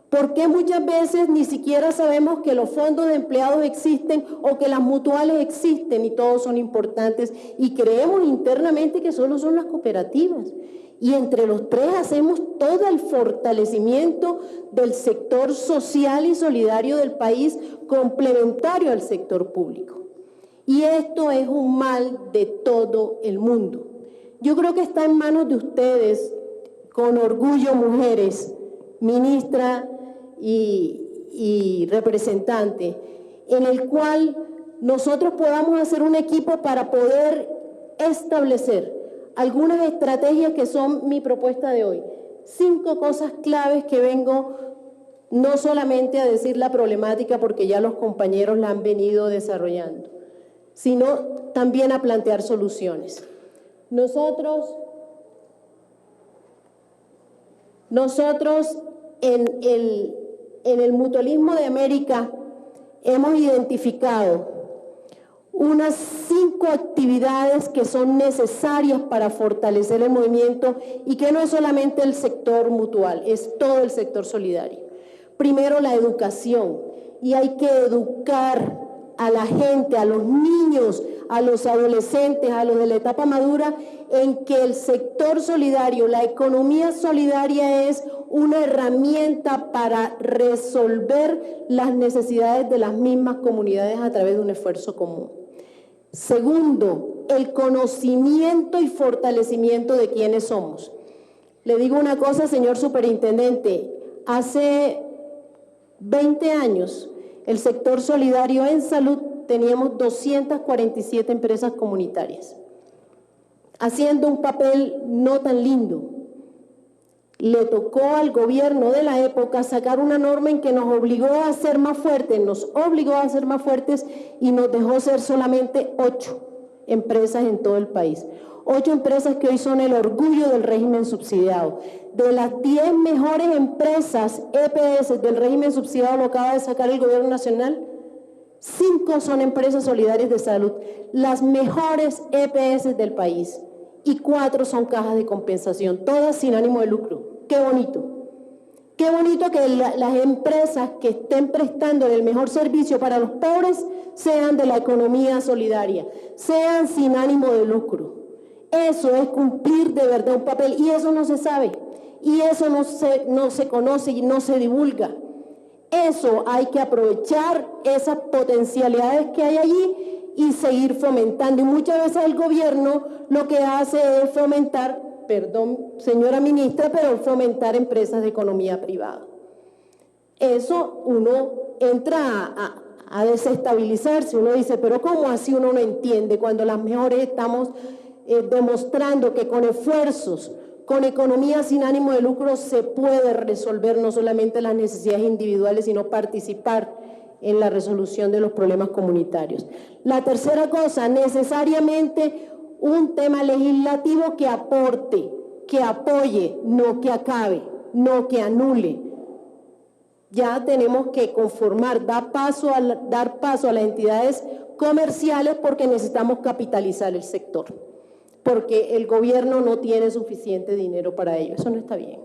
¿Por qué muchas veces ni siquiera sabemos que los fondos de empleados existen o que las mutuales existen y todos son importantes? Y creemos internamente que solo son las cooperativas. Y entre los tres hacemos todo el fortalecimiento del sector social y solidario del país, complementario al sector público. Y esto es un mal de todo el mundo. Yo creo que está en manos de ustedes, con orgullo, mujeres, ministra y representante, en el cual nosotros podamos hacer un equipo para poder establecer algunas estrategias que son mi propuesta de hoy. 5 cosas claves que vengo no solamente a decir la problemática, porque ya los compañeros la han venido desarrollando, sino también a plantear soluciones. Nosotros en el Mutualismo de América hemos identificado unas 5 actividades que son necesarias para fortalecer el movimiento y que no es solamente el sector mutual, es todo el sector solidario. Primero, la educación, y hay que educar a la gente, a los niños, a los adolescentes, a los de la etapa madura, en que el sector solidario, la economía solidaria es una herramienta para resolver las necesidades de las mismas comunidades a través de un esfuerzo común. Segundo, el conocimiento y fortalecimiento de quiénes somos. Le digo una cosa, señor superintendente, hace 20 años el sector solidario en salud teníamos 247 empresas comunitarias, haciendo un papel no tan lindo. Le tocó al gobierno de la época sacar una norma en que nos obligó a ser más fuertes, y nos dejó ser solamente 8 empresas en todo el país. 8 empresas que hoy son el orgullo del régimen subsidiado. De las 10 mejores empresas EPS del régimen subsidiado, lo acaba de sacar el gobierno nacional, 5 son empresas solidarias de salud, las mejores EPS del país, y 4 son cajas de compensación, todas sin ánimo de lucro. ¡Qué bonito! Qué bonito que las empresas que estén prestando el mejor servicio para los pobres sean de la economía solidaria, sean sin ánimo de lucro. Eso es cumplir de verdad un papel, y eso no se sabe, y eso no se conoce y no se divulga. Eso hay que aprovechar, esas potencialidades que hay allí, y seguir fomentando. Y muchas veces el gobierno lo que hace es fomentar, perdón, señora ministra, pero fomentar empresas de economía privada. Eso uno entra a desestabilizarse. Uno dice, pero ¿cómo así? Uno no entiende cuando las mejores estamos demostrando que con esfuerzos, con economía sin ánimo de lucro, se puede resolver no solamente las necesidades individuales, sino participar en la resolución de los problemas comunitarios. La tercera cosa, necesariamente un tema legislativo que aporte, que apoye, no que acabe, no que anule. Ya tenemos que conformar, dar paso a las entidades comerciales, porque necesitamos capitalizar el sector, porque el gobierno no tiene suficiente dinero para ello. Eso no está bien.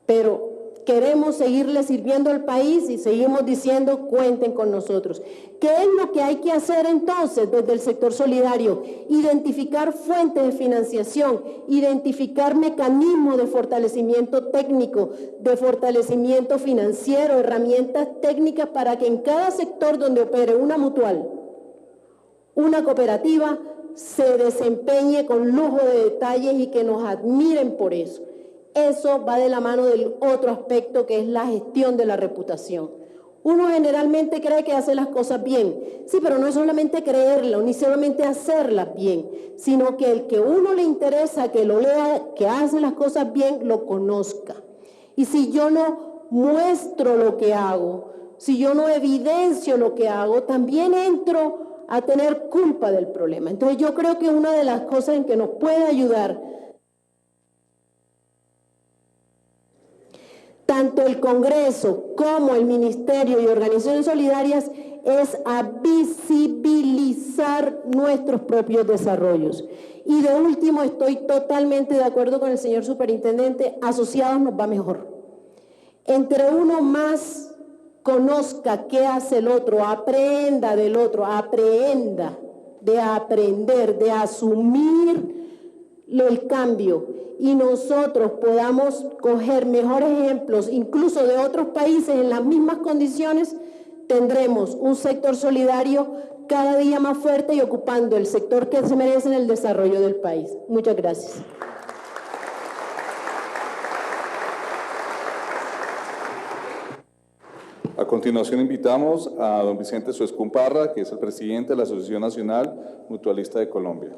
Pero queremos seguirle sirviendo al país y seguimos diciendo, cuenten con nosotros. ¿Qué es lo que hay que hacer entonces desde el sector solidario? Identificar fuentes de financiación, identificar mecanismos de fortalecimiento técnico, de fortalecimiento financiero, herramientas técnicas para que en cada sector donde opere una mutual, una cooperativa, se desempeñe con lujo de detalles y que nos admiren por eso. Eso va de la mano del otro aspecto, que es la gestión de la reputación. Uno generalmente cree que hace las cosas bien. Sí, pero no es solamente creerlo, ni solamente hacerlas bien, sino que el que uno le interesa, que lo lea, que hace las cosas bien, lo conozca. Y si yo no muestro lo que hago, si yo no evidencio lo que hago, también entro a tener culpa del problema. Entonces yo creo que una de las cosas en que nos puede ayudar tanto el Congreso como el Ministerio y organizaciones solidarias es a visibilizar nuestros propios desarrollos. Y de último, estoy totalmente de acuerdo con el señor superintendente, asociados nos va mejor. Entre uno más conozca qué hace el otro, aprenda del otro, aprenda de aprender, de asumir el cambio, y nosotros podamos coger mejores ejemplos, incluso de otros países en las mismas condiciones, tendremos un sector solidario cada día más fuerte y ocupando el sector que se merece en el desarrollo del país. Muchas gracias. A continuación invitamos a don Vicente Suescún Parra, que es el presidente de la Asociación Nacional Mutualista de Colombia.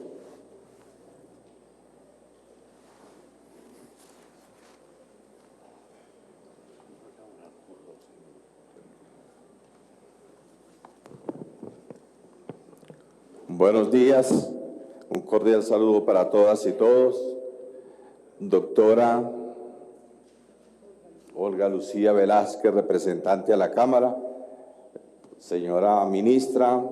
Buenos días, un cordial saludo para todas y todos. Doctora Olga Lucía Velázquez, representante a la Cámara, señora ministra,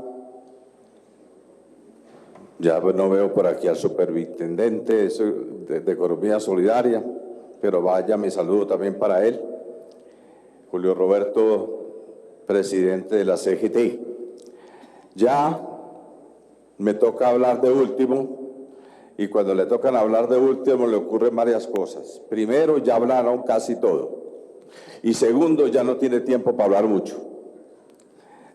ya no veo por aquí al superintendente de Economía Solidaria, pero vaya mi saludo también para él. Julio Roberto, presidente de la CGT. Ya me toca hablar de último, y cuando le tocan hablar de último le ocurren varias cosas. Primero, ya hablaron casi todo. Y segundo, ya no tiene tiempo para hablar mucho.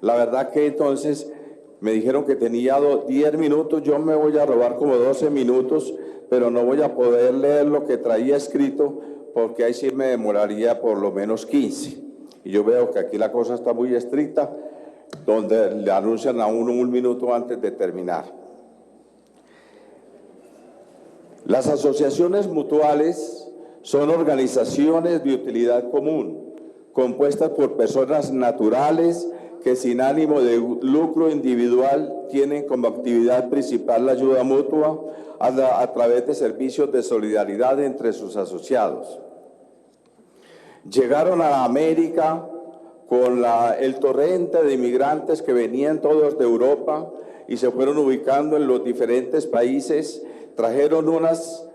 La verdad que entonces me dijeron que tenía 10 minutos, yo me voy a robar como 12 minutos, pero no voy a poder leer lo que traía escrito, porque ahí sí me demoraría por lo menos 15. Y yo veo que aquí la cosa está muy estricta, donde le anuncian a uno un minuto antes de terminar. Las asociaciones mutuales son organizaciones de utilidad común, compuestas por personas naturales que sin ánimo de lucro individual tienen como actividad principal la ayuda mutua a través de servicios de solidaridad entre sus asociados. Llegaron a América con el torrente de inmigrantes que venían todos de Europa y se fueron ubicando en los diferentes países, trajeron unas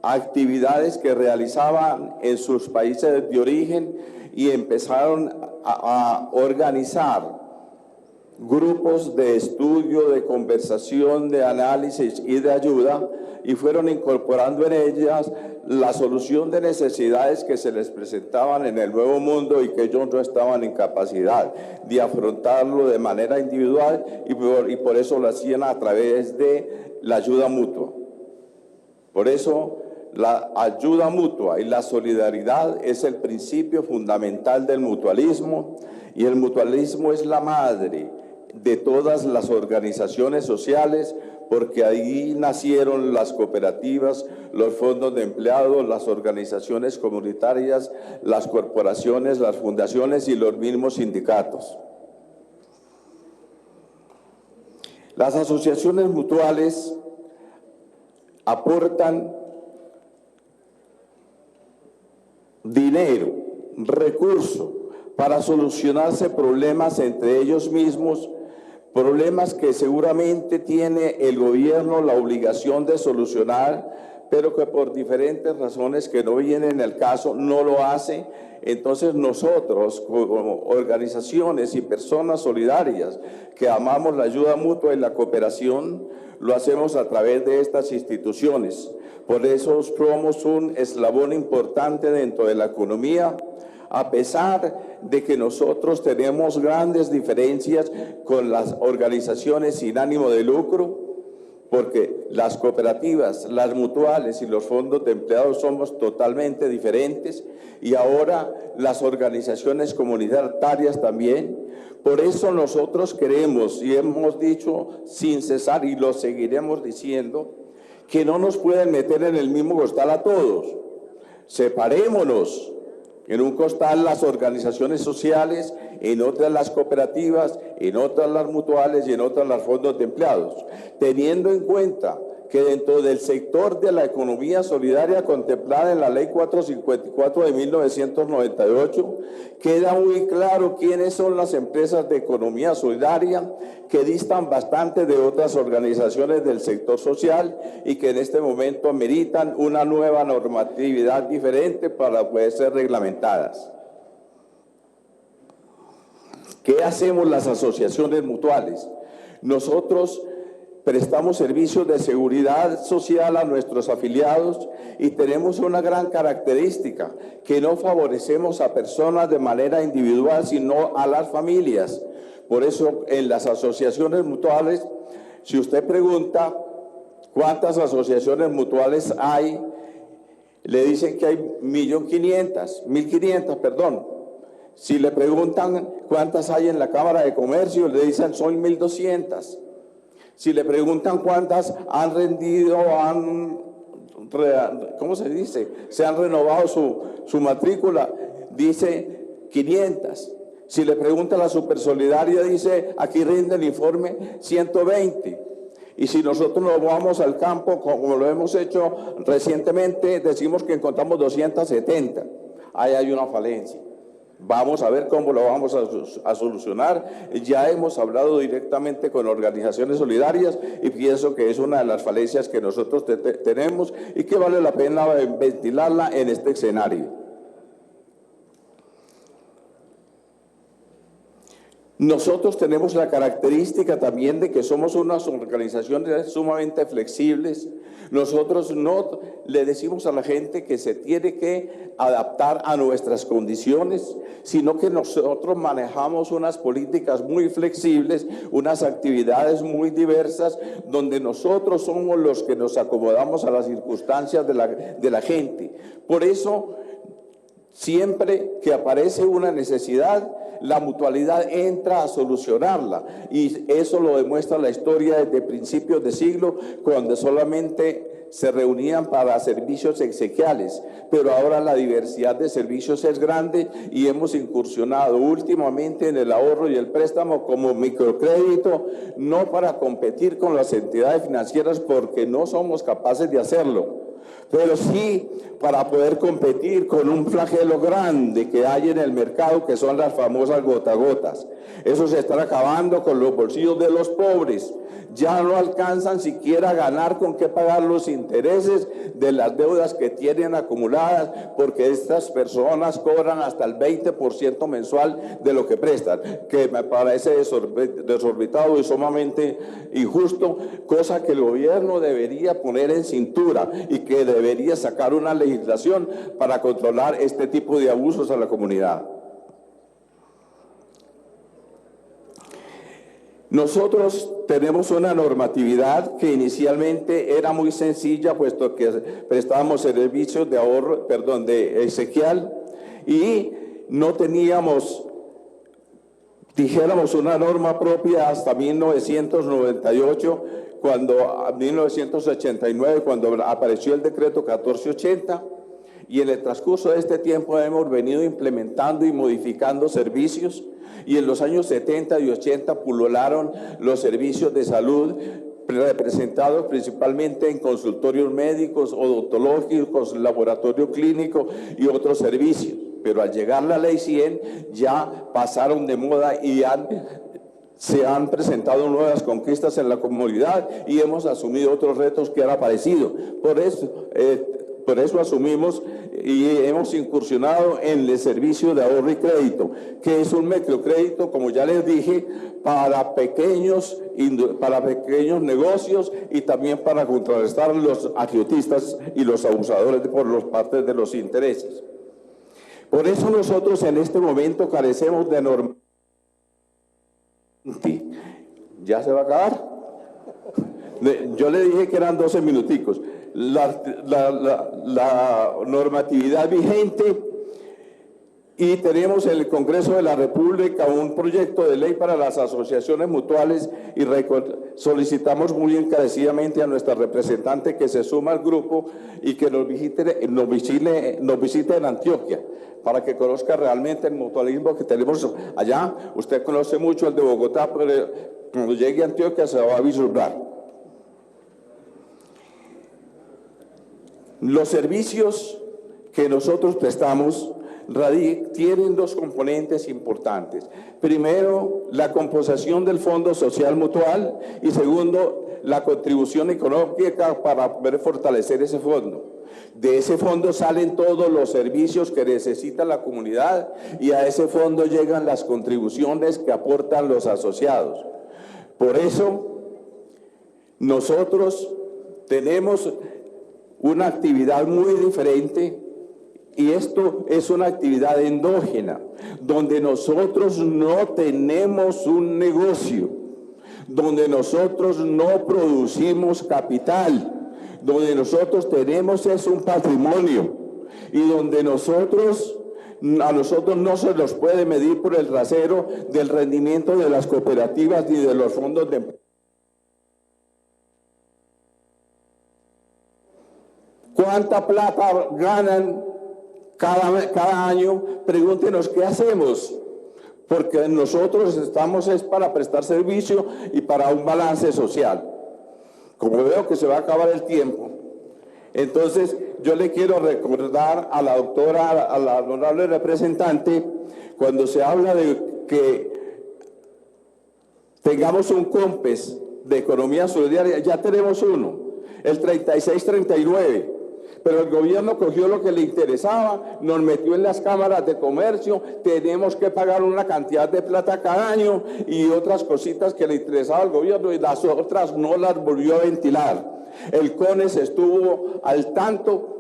actividades que realizaban en sus países de origen y empezaron a organizar grupos de estudio, de conversación, de análisis y de ayuda, y fueron incorporando en ellas la solución de necesidades que se les presentaban en el nuevo mundo y que ellos no estaban en capacidad de afrontarlo de manera individual, y por eso lo hacían a través de la ayuda mutua. Por eso la ayuda mutua y la solidaridad es el principio fundamental del mutualismo, y el mutualismo es la madre de todas las organizaciones sociales, porque ahí nacieron las cooperativas, los fondos de empleados, las organizaciones comunitarias, las corporaciones, las fundaciones y los mismos sindicatos. Las asociaciones mutuales aportan dinero, recursos para solucionarse problemas entre ellos mismos, problemas que seguramente tiene el gobierno la obligación de solucionar, pero que por diferentes razones que no vienen al caso no lo hace. Entonces nosotros, como organizaciones y personas solidarias que amamos la ayuda mutua y la cooperación, lo hacemos a través de estas instituciones. Por eso somos un eslabón importante dentro de la economía, a pesar de que nosotros tenemos grandes diferencias con las organizaciones sin ánimo de lucro, porque las cooperativas, las mutuales y los fondos de empleados somos totalmente diferentes, y ahora las organizaciones comunitarias también. Por eso nosotros queremos, y hemos dicho sin cesar y lo seguiremos diciendo, que no nos pueden meter en el mismo costal a todos. Separémonos. En un costal las organizaciones sociales, en otras las cooperativas, en otras las mutuales y en otras los fondos de empleados, teniendo en cuenta que dentro del sector de la economía solidaria contemplada en la Ley 454 de 1998, queda muy claro quiénes son las empresas de economía solidaria que distan bastante de otras organizaciones del sector social y que en este momento ameritan una nueva normatividad diferente para poder ser reglamentadas. ¿Qué hacemos las asociaciones mutuales? Nosotros prestamos servicios de seguridad social a nuestros afiliados y tenemos una gran característica, que no favorecemos a personas de manera individual, sino a las familias. Por eso en las asociaciones mutuales, si usted pregunta cuántas asociaciones mutuales hay, le dicen que hay 1.500.000, perdón. Si le preguntan cuántas hay en la Cámara de Comercio, le dicen son 1.200. Si le preguntan cuántas han rendido, ¿cómo se dice? Se han renovado su matrícula, dice 500. Si le pregunta a la Supersolidaria, dice, aquí rinde el informe 120. Y si nosotros nos vamos al campo, como lo hemos hecho recientemente, decimos que encontramos 270. Ahí hay una falencia. Vamos a ver cómo lo vamos a solucionar. Ya hemos hablado directamente con organizaciones solidarias y pienso que es una de las falencias que nosotros tenemos y que vale la pena ventilarla en este escenario. Nosotros tenemos la característica también de que somos unas organizaciones sumamente flexibles. Nosotros no le decimos a la gente que se tiene que adaptar a nuestras condiciones, sino que nosotros manejamos unas políticas muy flexibles, unas actividades muy diversas, donde nosotros somos los que nos acomodamos a las circunstancias de la gente. Por eso, siempre que aparece una necesidad, la mutualidad entra a solucionarla, y eso lo demuestra la historia desde principios de siglo, cuando solamente se reunían para servicios exequiales, pero ahora la diversidad de servicios es grande y hemos incursionado últimamente en el ahorro y el préstamo como microcrédito, no para competir con las entidades financieras porque no somos capaces de hacerlo, pero sí para poder competir con un flagelo grande que hay en el mercado, que son las famosas gotagotas. Eso se está acabando con los bolsillos de los pobres. Ya no alcanzan siquiera a ganar con qué pagar los intereses de las deudas que tienen acumuladas, porque estas personas cobran hasta el 20% mensual de lo que prestan, que me parece desorbitado y sumamente injusto, cosa que el gobierno debería poner en cintura y que debería sacar una legislación para controlar este tipo de abusos a la comunidad. Nosotros tenemos una normatividad que inicialmente era muy sencilla, puesto que prestábamos servicios de ahorro, de exequial, y no teníamos, dijéramos, una norma propia hasta 1998, 1989, cuando apareció el decreto 1480, y en el transcurso de este tiempo hemos venido implementando y modificando servicios, y en los años 70 y 80 pulularon los servicios de salud representados principalmente en consultorios médicos, odontológicos, laboratorio clínico y otros servicios. Pero al llegar la Ley 100 ya pasaron de moda y se han presentado nuevas conquistas en la comunidad y hemos asumido otros retos que han aparecido. Por eso asumimos y hemos incursionado en el servicio de ahorro y crédito, que es un microcrédito, como ya les dije, para pequeños negocios y también para contrarrestar los agiotistas y los abusadores por las partes de los intereses. Por eso nosotros en este momento carecemos de norma. ¿Ya se va a acabar? Yo le dije que eran 12 minuticos. La normatividad vigente, y tenemos en el Congreso de la República un proyecto de ley para las asociaciones mutuales y solicitamos muy encarecidamente a nuestra representante que se suma al grupo y que nos visite en Antioquia para que conozca realmente el mutualismo que tenemos allá. Usted conoce mucho el de Bogotá, pero cuando llegue a Antioquia se va a vislumbrar. Los servicios que nosotros prestamos tienen dos componentes importantes. Primero, la composición del Fondo Social Mutual y segundo, la contribución económica para poder fortalecer ese fondo. De ese fondo salen todos los servicios que necesita la comunidad y a ese fondo llegan las contribuciones que aportan los asociados. Por eso, nosotros tenemos una actividad muy diferente, y esto es una actividad endógena, donde nosotros no tenemos un negocio, donde nosotros no producimos capital, donde nosotros tenemos es un patrimonio, y donde a nosotros no se nos puede medir por el rasero del rendimiento de las cooperativas ni de los fondos de empleo. ¿Cuánta plata ganan cada año? Pregúntenos qué hacemos, porque nosotros estamos es para prestar servicio y para un balance social. Como veo que se va a acabar el tiempo, entonces yo le quiero recordar a la doctora, a la honorable representante, cuando se habla de que tengamos un COMPES de economía solidaria, ya tenemos uno, el 3639. Pero el gobierno cogió lo que le interesaba, nos metió en las cámaras de comercio, tenemos que pagar una cantidad de plata cada año y otras cositas que le interesaba al gobierno y las otras no las volvió a ventilar. El CONES estuvo al tanto,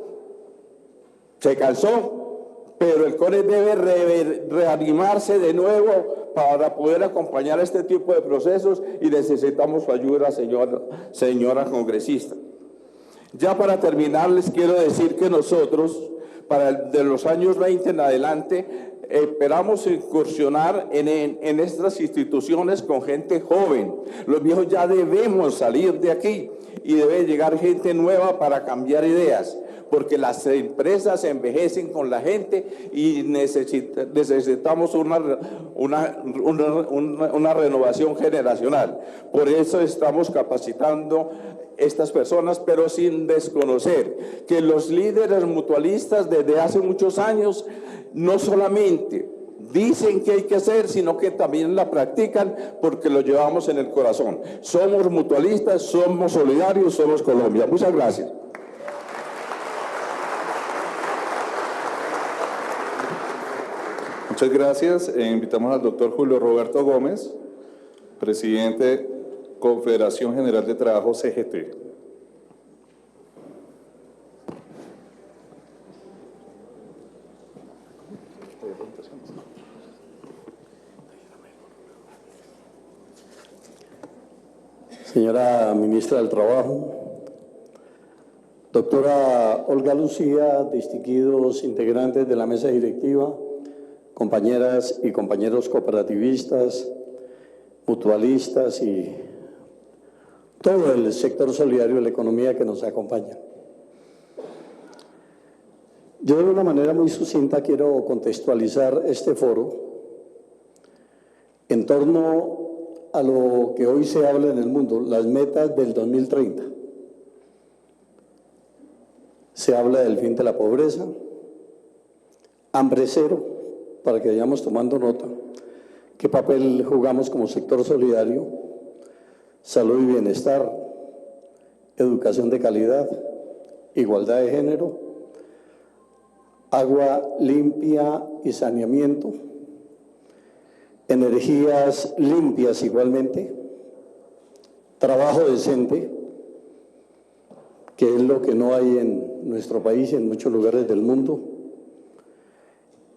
se cansó, pero el CONES debe reanimarse de nuevo para poder acompañar este tipo de procesos y necesitamos su ayuda, señora congresista. Ya para terminar, les quiero decir que nosotros, de los años 20 en adelante, esperamos incursionar en estas instituciones con gente joven. Los viejos ya debemos salir de aquí y debe llegar gente nueva para cambiar ideas, porque las empresas envejecen con la gente y necesitamos una renovación generacional. Por eso estamos capacitando estas personas, pero sin desconocer que los líderes mutualistas desde hace muchos años no solamente dicen que hay que hacer, sino que también la practican porque lo llevamos en el corazón. Somos mutualistas, somos solidarios, somos Colombia. Muchas gracias. Muchas gracias. Invitamos al doctor Julio Roberto Gómez, presidente Confederación General de Trabajo, CGT. Señora Ministra del Trabajo, doctora Olga Lucía, distinguidos integrantes de la mesa directiva, compañeras y compañeros cooperativistas, mutualistas y todo el sector solidario de la economía que nos acompaña. Yo de una manera muy sucinta quiero contextualizar este foro en torno a lo que hoy se habla en el mundo, las metas del 2030. Se habla del fin de la pobreza, hambre cero, para que vayamos tomando nota, qué papel jugamos como sector solidario, salud y bienestar, educación de calidad, igualdad de género, agua limpia y saneamiento, energías limpias igualmente, trabajo decente, que es lo que no hay en nuestro país y en muchos lugares del mundo,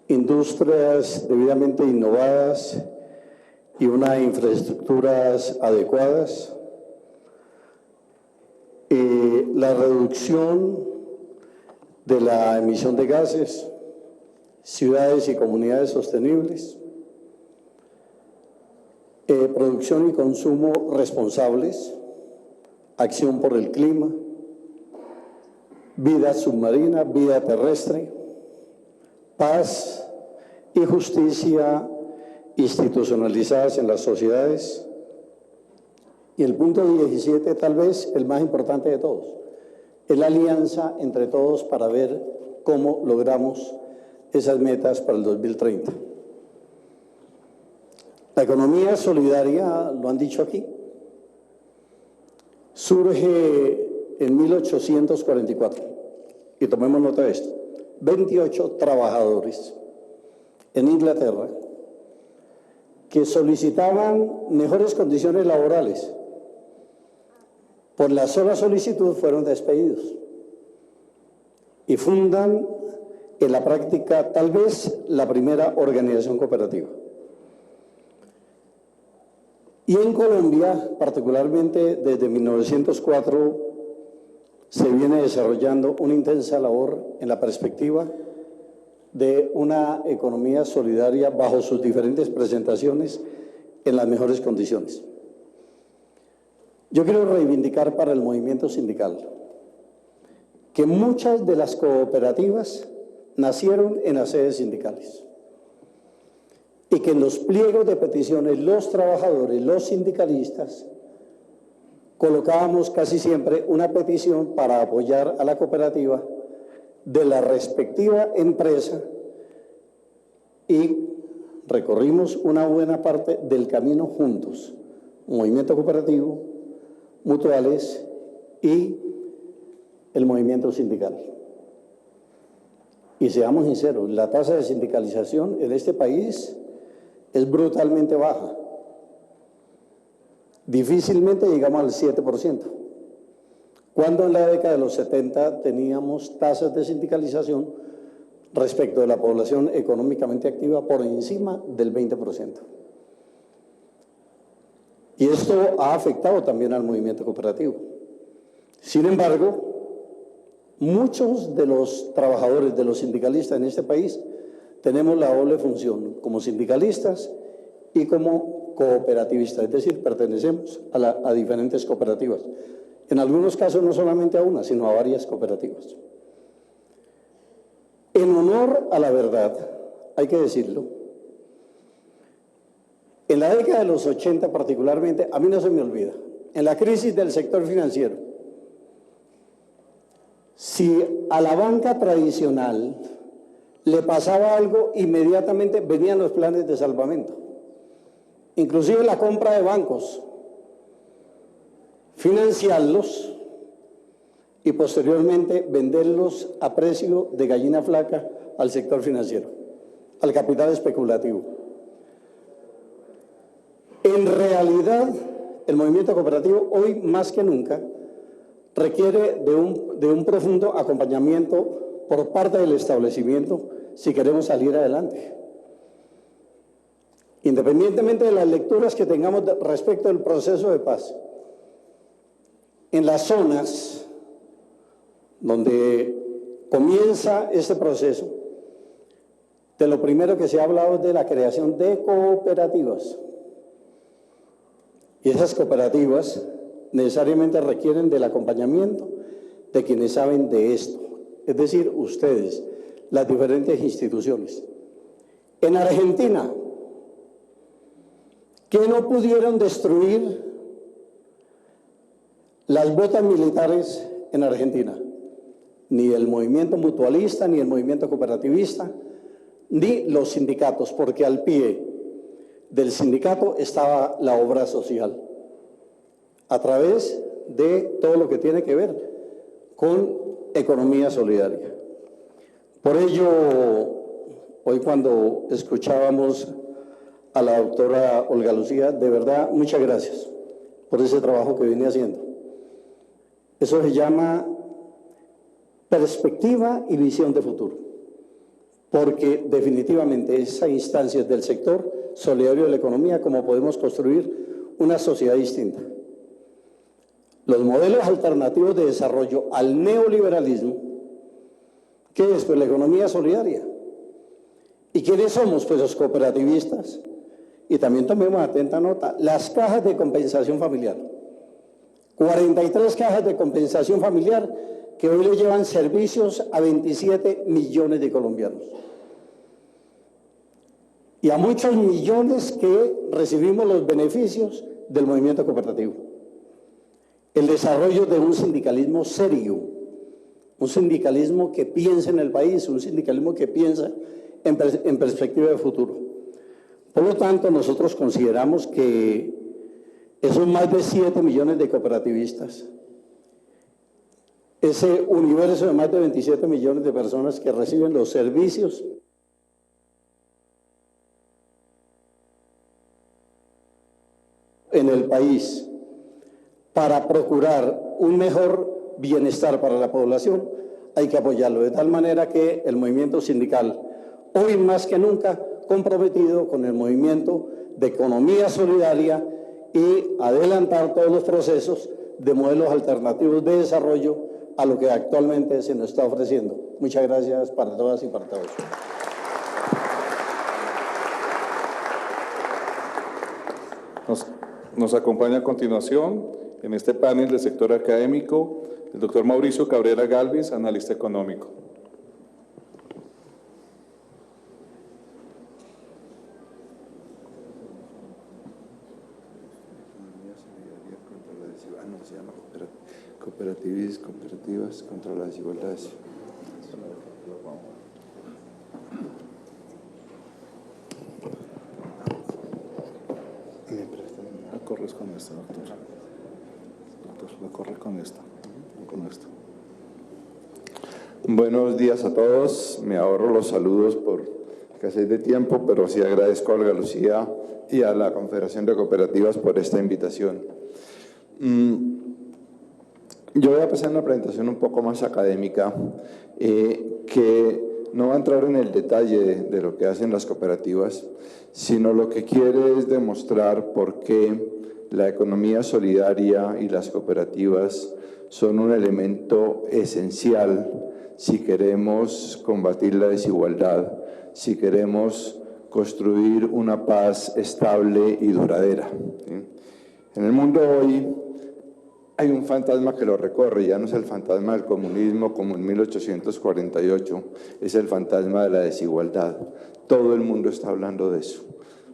industrias debidamente innovadas y unas infraestructuras adecuadas, la reducción de la emisión de gases, ciudades y comunidades sostenibles, producción y consumo responsables, acción por el clima, vida submarina, vida terrestre, paz y justicia institucionalizadas en las sociedades. Y el punto 17, tal vez el más importante de todos, es la alianza entre todos para ver cómo logramos esas metas para el 2030. La economía solidaria, lo han dicho aquí, surge en 1844, y tomemos nota de esto, 28 trabajadores en Inglaterra que solicitaban mejores condiciones laborales. Por la sola solicitud fueron despedidos y fundan en la práctica tal vez la primera organización cooperativa. Y en Colombia, particularmente desde 1904, se viene desarrollando una intensa labor en la perspectiva de una economía solidaria bajo sus diferentes presentaciones en las mejores condiciones. Yo quiero reivindicar para el movimiento sindical que muchas de las cooperativas nacieron en las sedes sindicales y que en los pliegos de peticiones los trabajadores, los sindicalistas, colocábamos casi siempre una petición para apoyar a la cooperativa de la respectiva empresa y recorrimos una buena parte del camino juntos, movimiento cooperativo, mutuales y el movimiento sindical. Y seamos sinceros, la tasa de sindicalización en este país es brutalmente baja. Difícilmente llegamos al 7%. Cuando en la década de los 70 teníamos tasas de sindicalización respecto de la población económicamente activa por encima del 20%. Y esto ha afectado también al movimiento cooperativo. Sin embargo, muchos de los trabajadores, de los sindicalistas en este país, tenemos la doble función, como sindicalistas y como cooperativistas, es decir, pertenecemos a diferentes cooperativas. En algunos casos no solamente a una, sino a varias cooperativas. En honor a la verdad, hay que decirlo, en la década de los 80 particularmente, a mí no se me olvida, en la crisis del sector financiero, Si a la banca tradicional le pasaba algo, inmediatamente venían los planes de salvamento, inclusive la compra de bancos, financiarlos y posteriormente venderlos a precio de gallina flaca al sector financiero, al capital especulativo. En realidad, el movimiento cooperativo hoy más que nunca requiere de un profundo acompañamiento por parte del establecimiento si queremos salir adelante. Independientemente de las lecturas que tengamos respecto del proceso de paz, en las zonas donde comienza este proceso, de lo primero que se ha hablado es de la creación de cooperativas. Y esas cooperativas necesariamente requieren del acompañamiento de quienes saben de esto, es decir, ustedes, las diferentes instituciones. En Argentina, ¿qué no pudieron destruir las botas militares en Argentina? Ni el movimiento mutualista, ni el movimiento cooperativista, ni los sindicatos, porque al pie del sindicato estaba la obra social, a través de todo lo que tiene que ver con economía solidaria. Por ello, hoy cuando escuchábamos a la doctora Olga Lucía, de verdad, muchas gracias por ese trabajo que viene haciendo. Eso se llama perspectiva y visión de futuro, porque definitivamente esas instancias del sector solidario de la economía, como podemos construir una sociedad distinta. Los modelos alternativos de desarrollo al neoliberalismo, ¿qué es? Pues la economía solidaria. ¿Y quiénes somos? Pues los cooperativistas. Y también tomemos atenta nota, las cajas de compensación familiar. 43 cajas de compensación familiar que hoy le llevan servicios a 27 millones de colombianos. Y a muchos millones que recibimos los beneficios del movimiento cooperativo. El desarrollo de un sindicalismo serio, un sindicalismo que piensa en el país, un sindicalismo que piensa en perspectiva de futuro. Por lo tanto, nosotros consideramos que esos más de 7 millones de cooperativistas, ese universo de más de 27 millones de personas que reciben los servicios en el país para procurar un mejor bienestar para la población, hay que apoyarlo, de tal manera que el movimiento sindical, hoy más que nunca, comprometido con el movimiento de economía solidaria y adelantar todos los procesos de modelos alternativos de desarrollo a lo que actualmente se nos está ofreciendo. Muchas gracias para todas y para todos. Nos acompaña a continuación en este panel del sector académico el doctor Mauricio Cabrera Galvis, analista económico. Se llama cooperativas contra las desigualdades. La corres con esta, doctor. Doctor, la corre con esta. Con esto. Buenos días a todos. Me ahorro los saludos por escasez de tiempo, pero sí agradezco a Olga Lucía y a la Confederación de Cooperativas por esta invitación. Yo voy a pasar una presentación un poco más académica, que no va a entrar en el detalle de lo que hacen las cooperativas, sino lo que quiere es demostrar por qué la economía solidaria y las cooperativas son un elemento esencial si queremos combatir la desigualdad, si queremos construir una paz estable y duradera. ¿Sí? En el mundo hoy hay un fantasma que lo recorre, ya no es el fantasma del comunismo como en 1848, es el fantasma de la desigualdad. Todo el mundo está hablando de eso.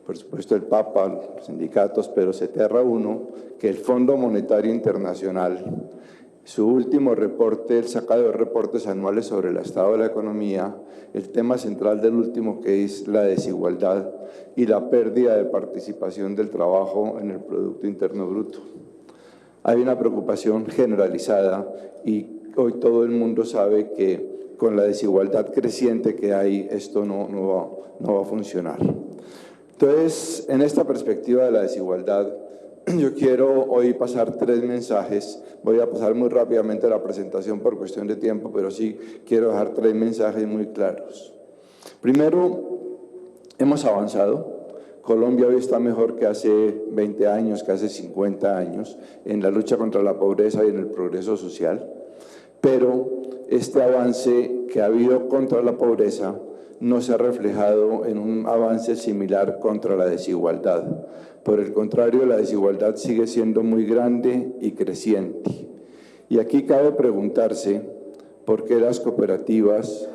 Por supuesto el Papa, los sindicatos, pero se aterra uno que el Fondo Monetario Internacional su último reporte, el sacado de reportes anuales sobre el estado de la economía, el tema central del último, que es la desigualdad y la pérdida de participación del trabajo en el Producto Interno Bruto. Hay una preocupación generalizada y hoy todo el mundo sabe que con la desigualdad creciente que hay, esto no va a funcionar. Entonces, en esta perspectiva de la desigualdad, yo quiero hoy pasar 3 mensajes. Voy a pasar muy rápidamente la presentación por cuestión de tiempo, pero sí quiero dejar 3 mensajes muy claros. Primero, hemos avanzado. Colombia hoy está mejor que hace 20 años, que hace 50 años, en la lucha contra la pobreza y en el progreso social. Pero este avance que ha habido contra la pobreza no se ha reflejado en un avance similar contra la desigualdad. Por el contrario, la desigualdad sigue siendo muy grande y creciente. Y aquí cabe preguntarse por qué las cooperativas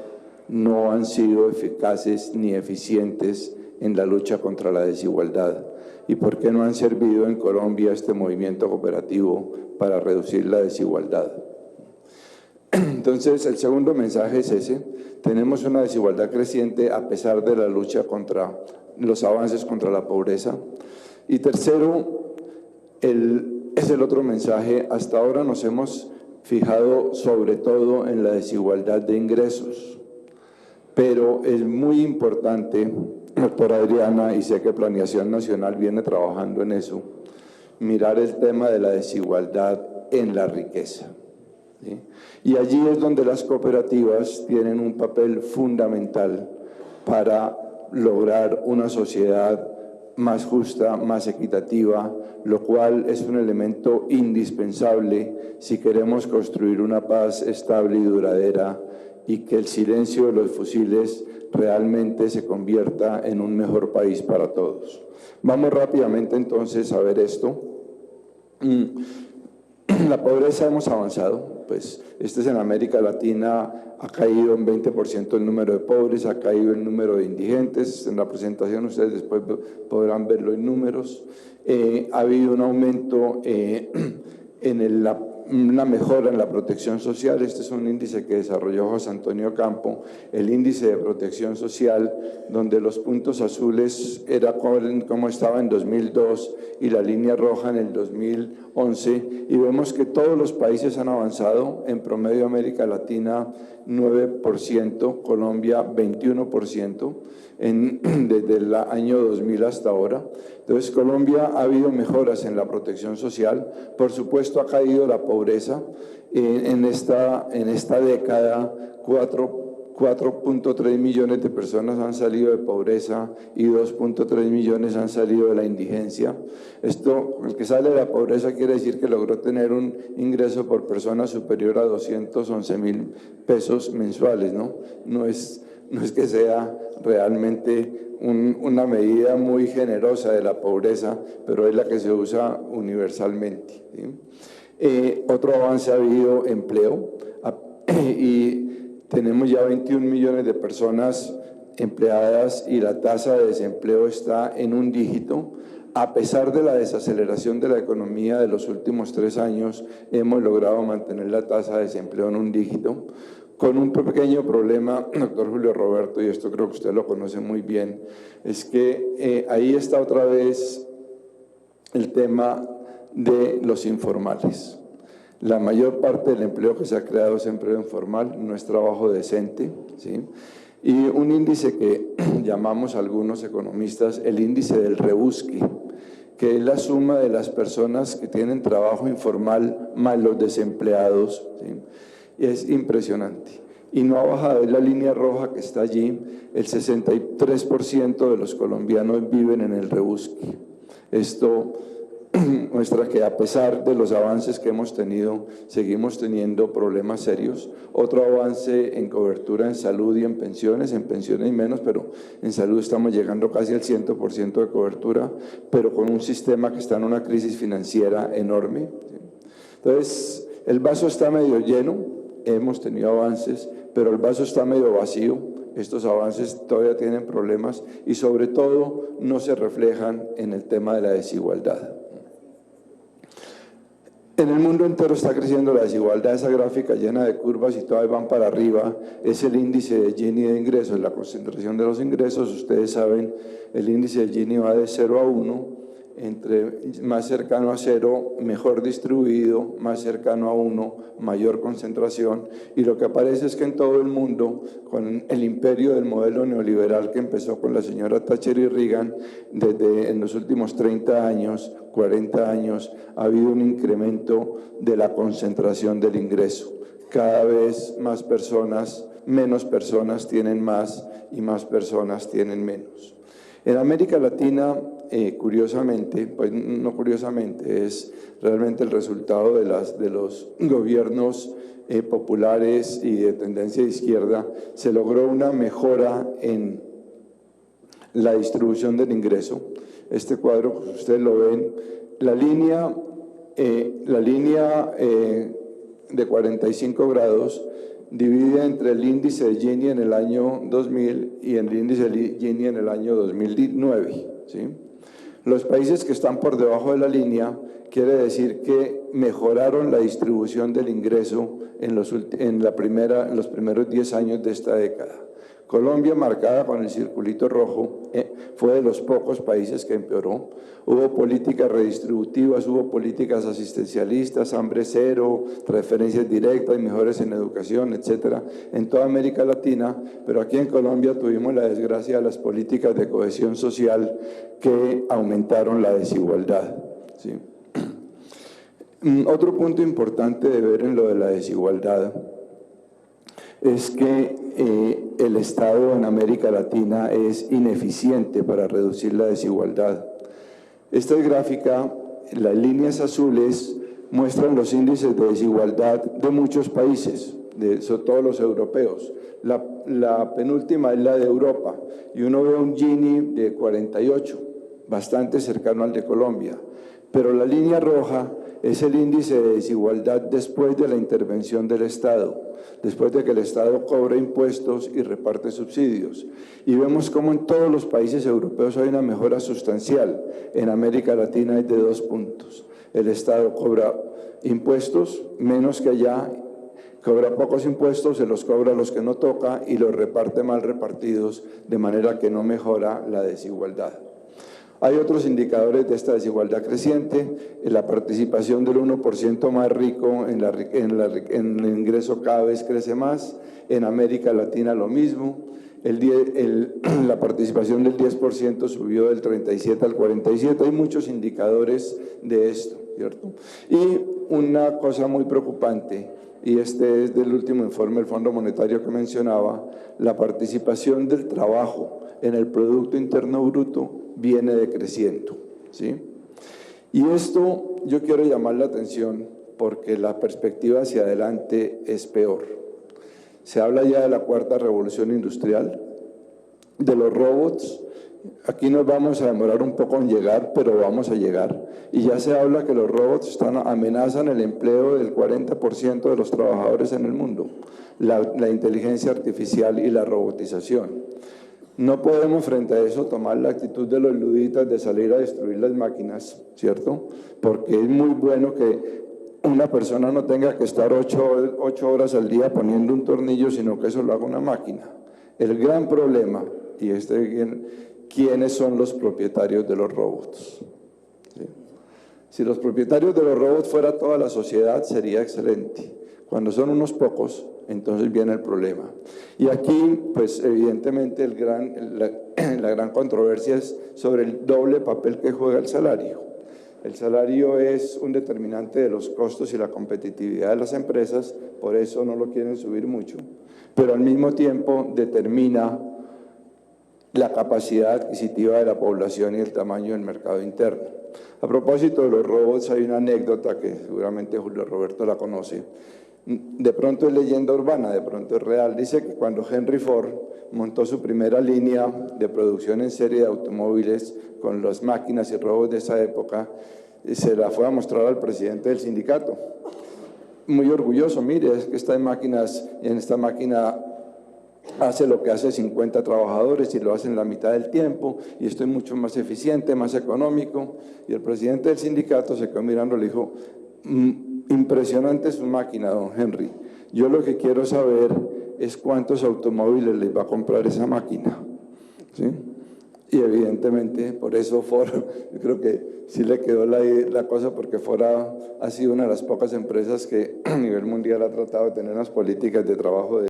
no han sido eficaces ni eficientes en la lucha contra la desigualdad y por qué no han servido en Colombia este movimiento cooperativo para reducir la desigualdad. Entonces, el segundo mensaje es ese. Tenemos una desigualdad creciente a pesar de la lucha contra los avances contra la pobreza. Y tercero, es el otro mensaje. Hasta ahora nos hemos fijado sobre todo en la desigualdad de ingresos. Pero es muy importante, doctora Adriana, y sé que Planeación Nacional viene trabajando en eso, mirar el tema de la desigualdad en la riqueza. ¿Sí? Y allí es donde las cooperativas tienen un papel fundamental para lograr una sociedad más justa, más equitativa, lo cual es un elemento indispensable si queremos construir una paz estable y duradera y que el silencio de los fusiles realmente se convierta en un mejor país para todos. Vamos rápidamente entonces a ver esto. La pobreza hemos avanzado, pues este es en América Latina, ha caído en 20% el número de pobres, ha caído el número de indigentes, en la presentación ustedes después podrán verlo en números, ha habido un aumento una mejora en la protección social. Este es un índice que desarrolló José Antonio Campo, el índice de protección social, donde los puntos azules era como estaba en 2002 y la línea roja en el 2011, y vemos que todos los países han avanzado, en promedio América Latina 9%, Colombia 21%, desde el año 2000 hasta ahora. Entonces, Colombia ha habido mejoras en la protección social. Por supuesto, ha caído la pobreza. En esta década, 4.3 millones de personas han salido de pobreza y 2.3 millones han salido de la indigencia. Esto, el que sale de la pobreza quiere decir que logró tener un ingreso por persona superior a 211.000 pesos mensuales, ¿no? No es que sea realmente una medida muy generosa de la pobreza, pero es la que se usa universalmente, ¿sí? Otro avance ha habido empleo y tenemos ya 21 millones de personas empleadas y la tasa de desempleo está en un dígito. A pesar de la desaceleración de la economía de los últimos 3 años, hemos logrado mantener la tasa de desempleo en un dígito, con un pequeño problema, doctor Julio Roberto, y esto creo que usted lo conoce muy bien, es que ahí está otra vez el tema de los informales. La mayor parte del empleo que se ha creado es empleo informal, no es trabajo decente, ¿sí? Y un índice que llamamos algunos economistas el índice del rebusque, que es la suma de las personas que tienen trabajo informal más los desempleados, ¿sí? Y es impresionante. Y no ha bajado, es la línea roja que está allí. El 63% de los colombianos viven en el rebusque. Esto muestra que a pesar de los avances que hemos tenido, seguimos teniendo problemas serios. Otro avance en cobertura en salud y en pensiones menos, pero en salud estamos llegando casi al 100% de cobertura, pero con un sistema que está en una crisis financiera enorme. Entonces, el vaso está medio lleno, hemos tenido avances, pero el vaso está medio vacío. Estos avances todavía tienen problemas y sobre todo no se reflejan en el tema de la desigualdad. En el mundo entero está creciendo la desigualdad, esa gráfica llena de curvas y todas van para arriba, es el índice de Gini de ingresos, la concentración de los ingresos. Ustedes saben, el índice de Gini va de 0 a 1, entre más cercano a 0, mejor distribuido, más cercano a 1, mayor concentración, y lo que aparece es que en todo el mundo, con el imperio del modelo neoliberal que empezó con la señora Thatcher y Reagan, desde en los últimos 30 años, 40 años, ha habido un incremento de la concentración del ingreso. Cada vez más personas, menos personas tienen más y más personas tienen menos. En América Latina, curiosamente, pues no curiosamente, es realmente el resultado de los gobiernos populares y de tendencia de izquierda, se logró una mejora en la distribución del ingreso. Este cuadro, pues ustedes lo ven, la línea de 45 grados divide entre el índice de Gini en el año 2000 y el índice de Gini en el año 2009. ¿Sí? Los países que están por debajo de la línea quiere decir que mejoraron la distribución del ingreso en los primeros 10 años de esta década. Colombia, marcada con el circulito rojo, fue de los pocos países que empeoró. Hubo políticas redistributivas, hubo políticas asistencialistas, hambre cero, transferencias directas y mejores en educación, etcétera, en toda América Latina, pero aquí en Colombia tuvimos la desgracia de las políticas de cohesión social que aumentaron la desigualdad. ¿Sí? Otro punto importante de ver en lo de la desigualdad es que el Estado en América Latina es ineficiente para reducir la desigualdad. Esta gráfica, las líneas azules, muestran los índices de desigualdad de muchos países, sobre todo los europeos. La penúltima es la de Europa, y uno ve un Gini de 48, bastante cercano al de Colombia. Pero la línea roja es el índice de desigualdad después de la intervención del Estado, después de que el Estado cobra impuestos y reparte subsidios. Y vemos cómo en todos los países europeos hay una mejora sustancial. En América Latina hay de 2 puntos. El Estado cobra impuestos, menos que allá, cobra pocos impuestos, se los cobra a los que no toca y los reparte mal repartidos, de manera que no mejora la desigualdad. Hay otros indicadores de esta desigualdad creciente. La participación del 1% más rico en el ingreso cada vez crece más. En América Latina lo mismo. La participación del 10% subió del 37 al 47. Hay muchos indicadores de esto, ¿cierto? Y una cosa muy preocupante, y este es del último informe del Fondo Monetario que mencionaba, la participación del trabajo en el Producto Interno Bruto viene decreciendo, ¿sí? Y esto yo quiero llamar la atención porque la perspectiva hacia adelante es peor. Se habla ya de la 4ª revolución industrial, de los robots. Aquí nos vamos a demorar un poco en llegar, pero vamos a llegar. Y ya se habla que los robots amenazan el empleo del 40% de los trabajadores en el mundo, la inteligencia artificial y la robotización. No podemos frente a eso tomar la actitud de los luditas de salir a destruir las máquinas, ¿cierto? Porque es muy bueno que una persona no tenga que estar 8 horas al día poniendo un tornillo, sino que eso lo haga una máquina. El gran problema, y ¿quiénes son los propietarios de los robots? ¿Sí? Si los propietarios de los robots fuera toda la sociedad, sería excelente. Cuando son unos pocos, entonces viene el problema. Y aquí, pues evidentemente la gran controversia es sobre el doble papel que juega el salario. El salario es un determinante de los costos y la competitividad de las empresas, por eso no lo quieren subir mucho, pero al mismo tiempo determina la capacidad adquisitiva de la población y el tamaño del mercado interno. A propósito de los robots, hay una anécdota que seguramente Julio Roberto la conoce. De pronto es leyenda urbana, de pronto es real. Dice que cuando Henry Ford montó su primera línea de producción en serie de automóviles con las máquinas y robots de esa época, se la fue a mostrar al presidente del sindicato. Muy orgulloso, mire, es que en esta máquina hace lo que hace 50 trabajadores y lo hacen la mitad del tiempo y esto es mucho más eficiente, más económico. Y el presidente del sindicato se quedó mirando y le dijo, impresionante su máquina, don Henry. Yo lo que quiero saber es cuántos automóviles les va a comprar esa máquina, ¿sí? Y evidentemente, por eso Ford, yo creo que sí le quedó la cosa, porque Ford ha sido una de las pocas empresas que a nivel mundial ha tratado de tener unas políticas de trabajo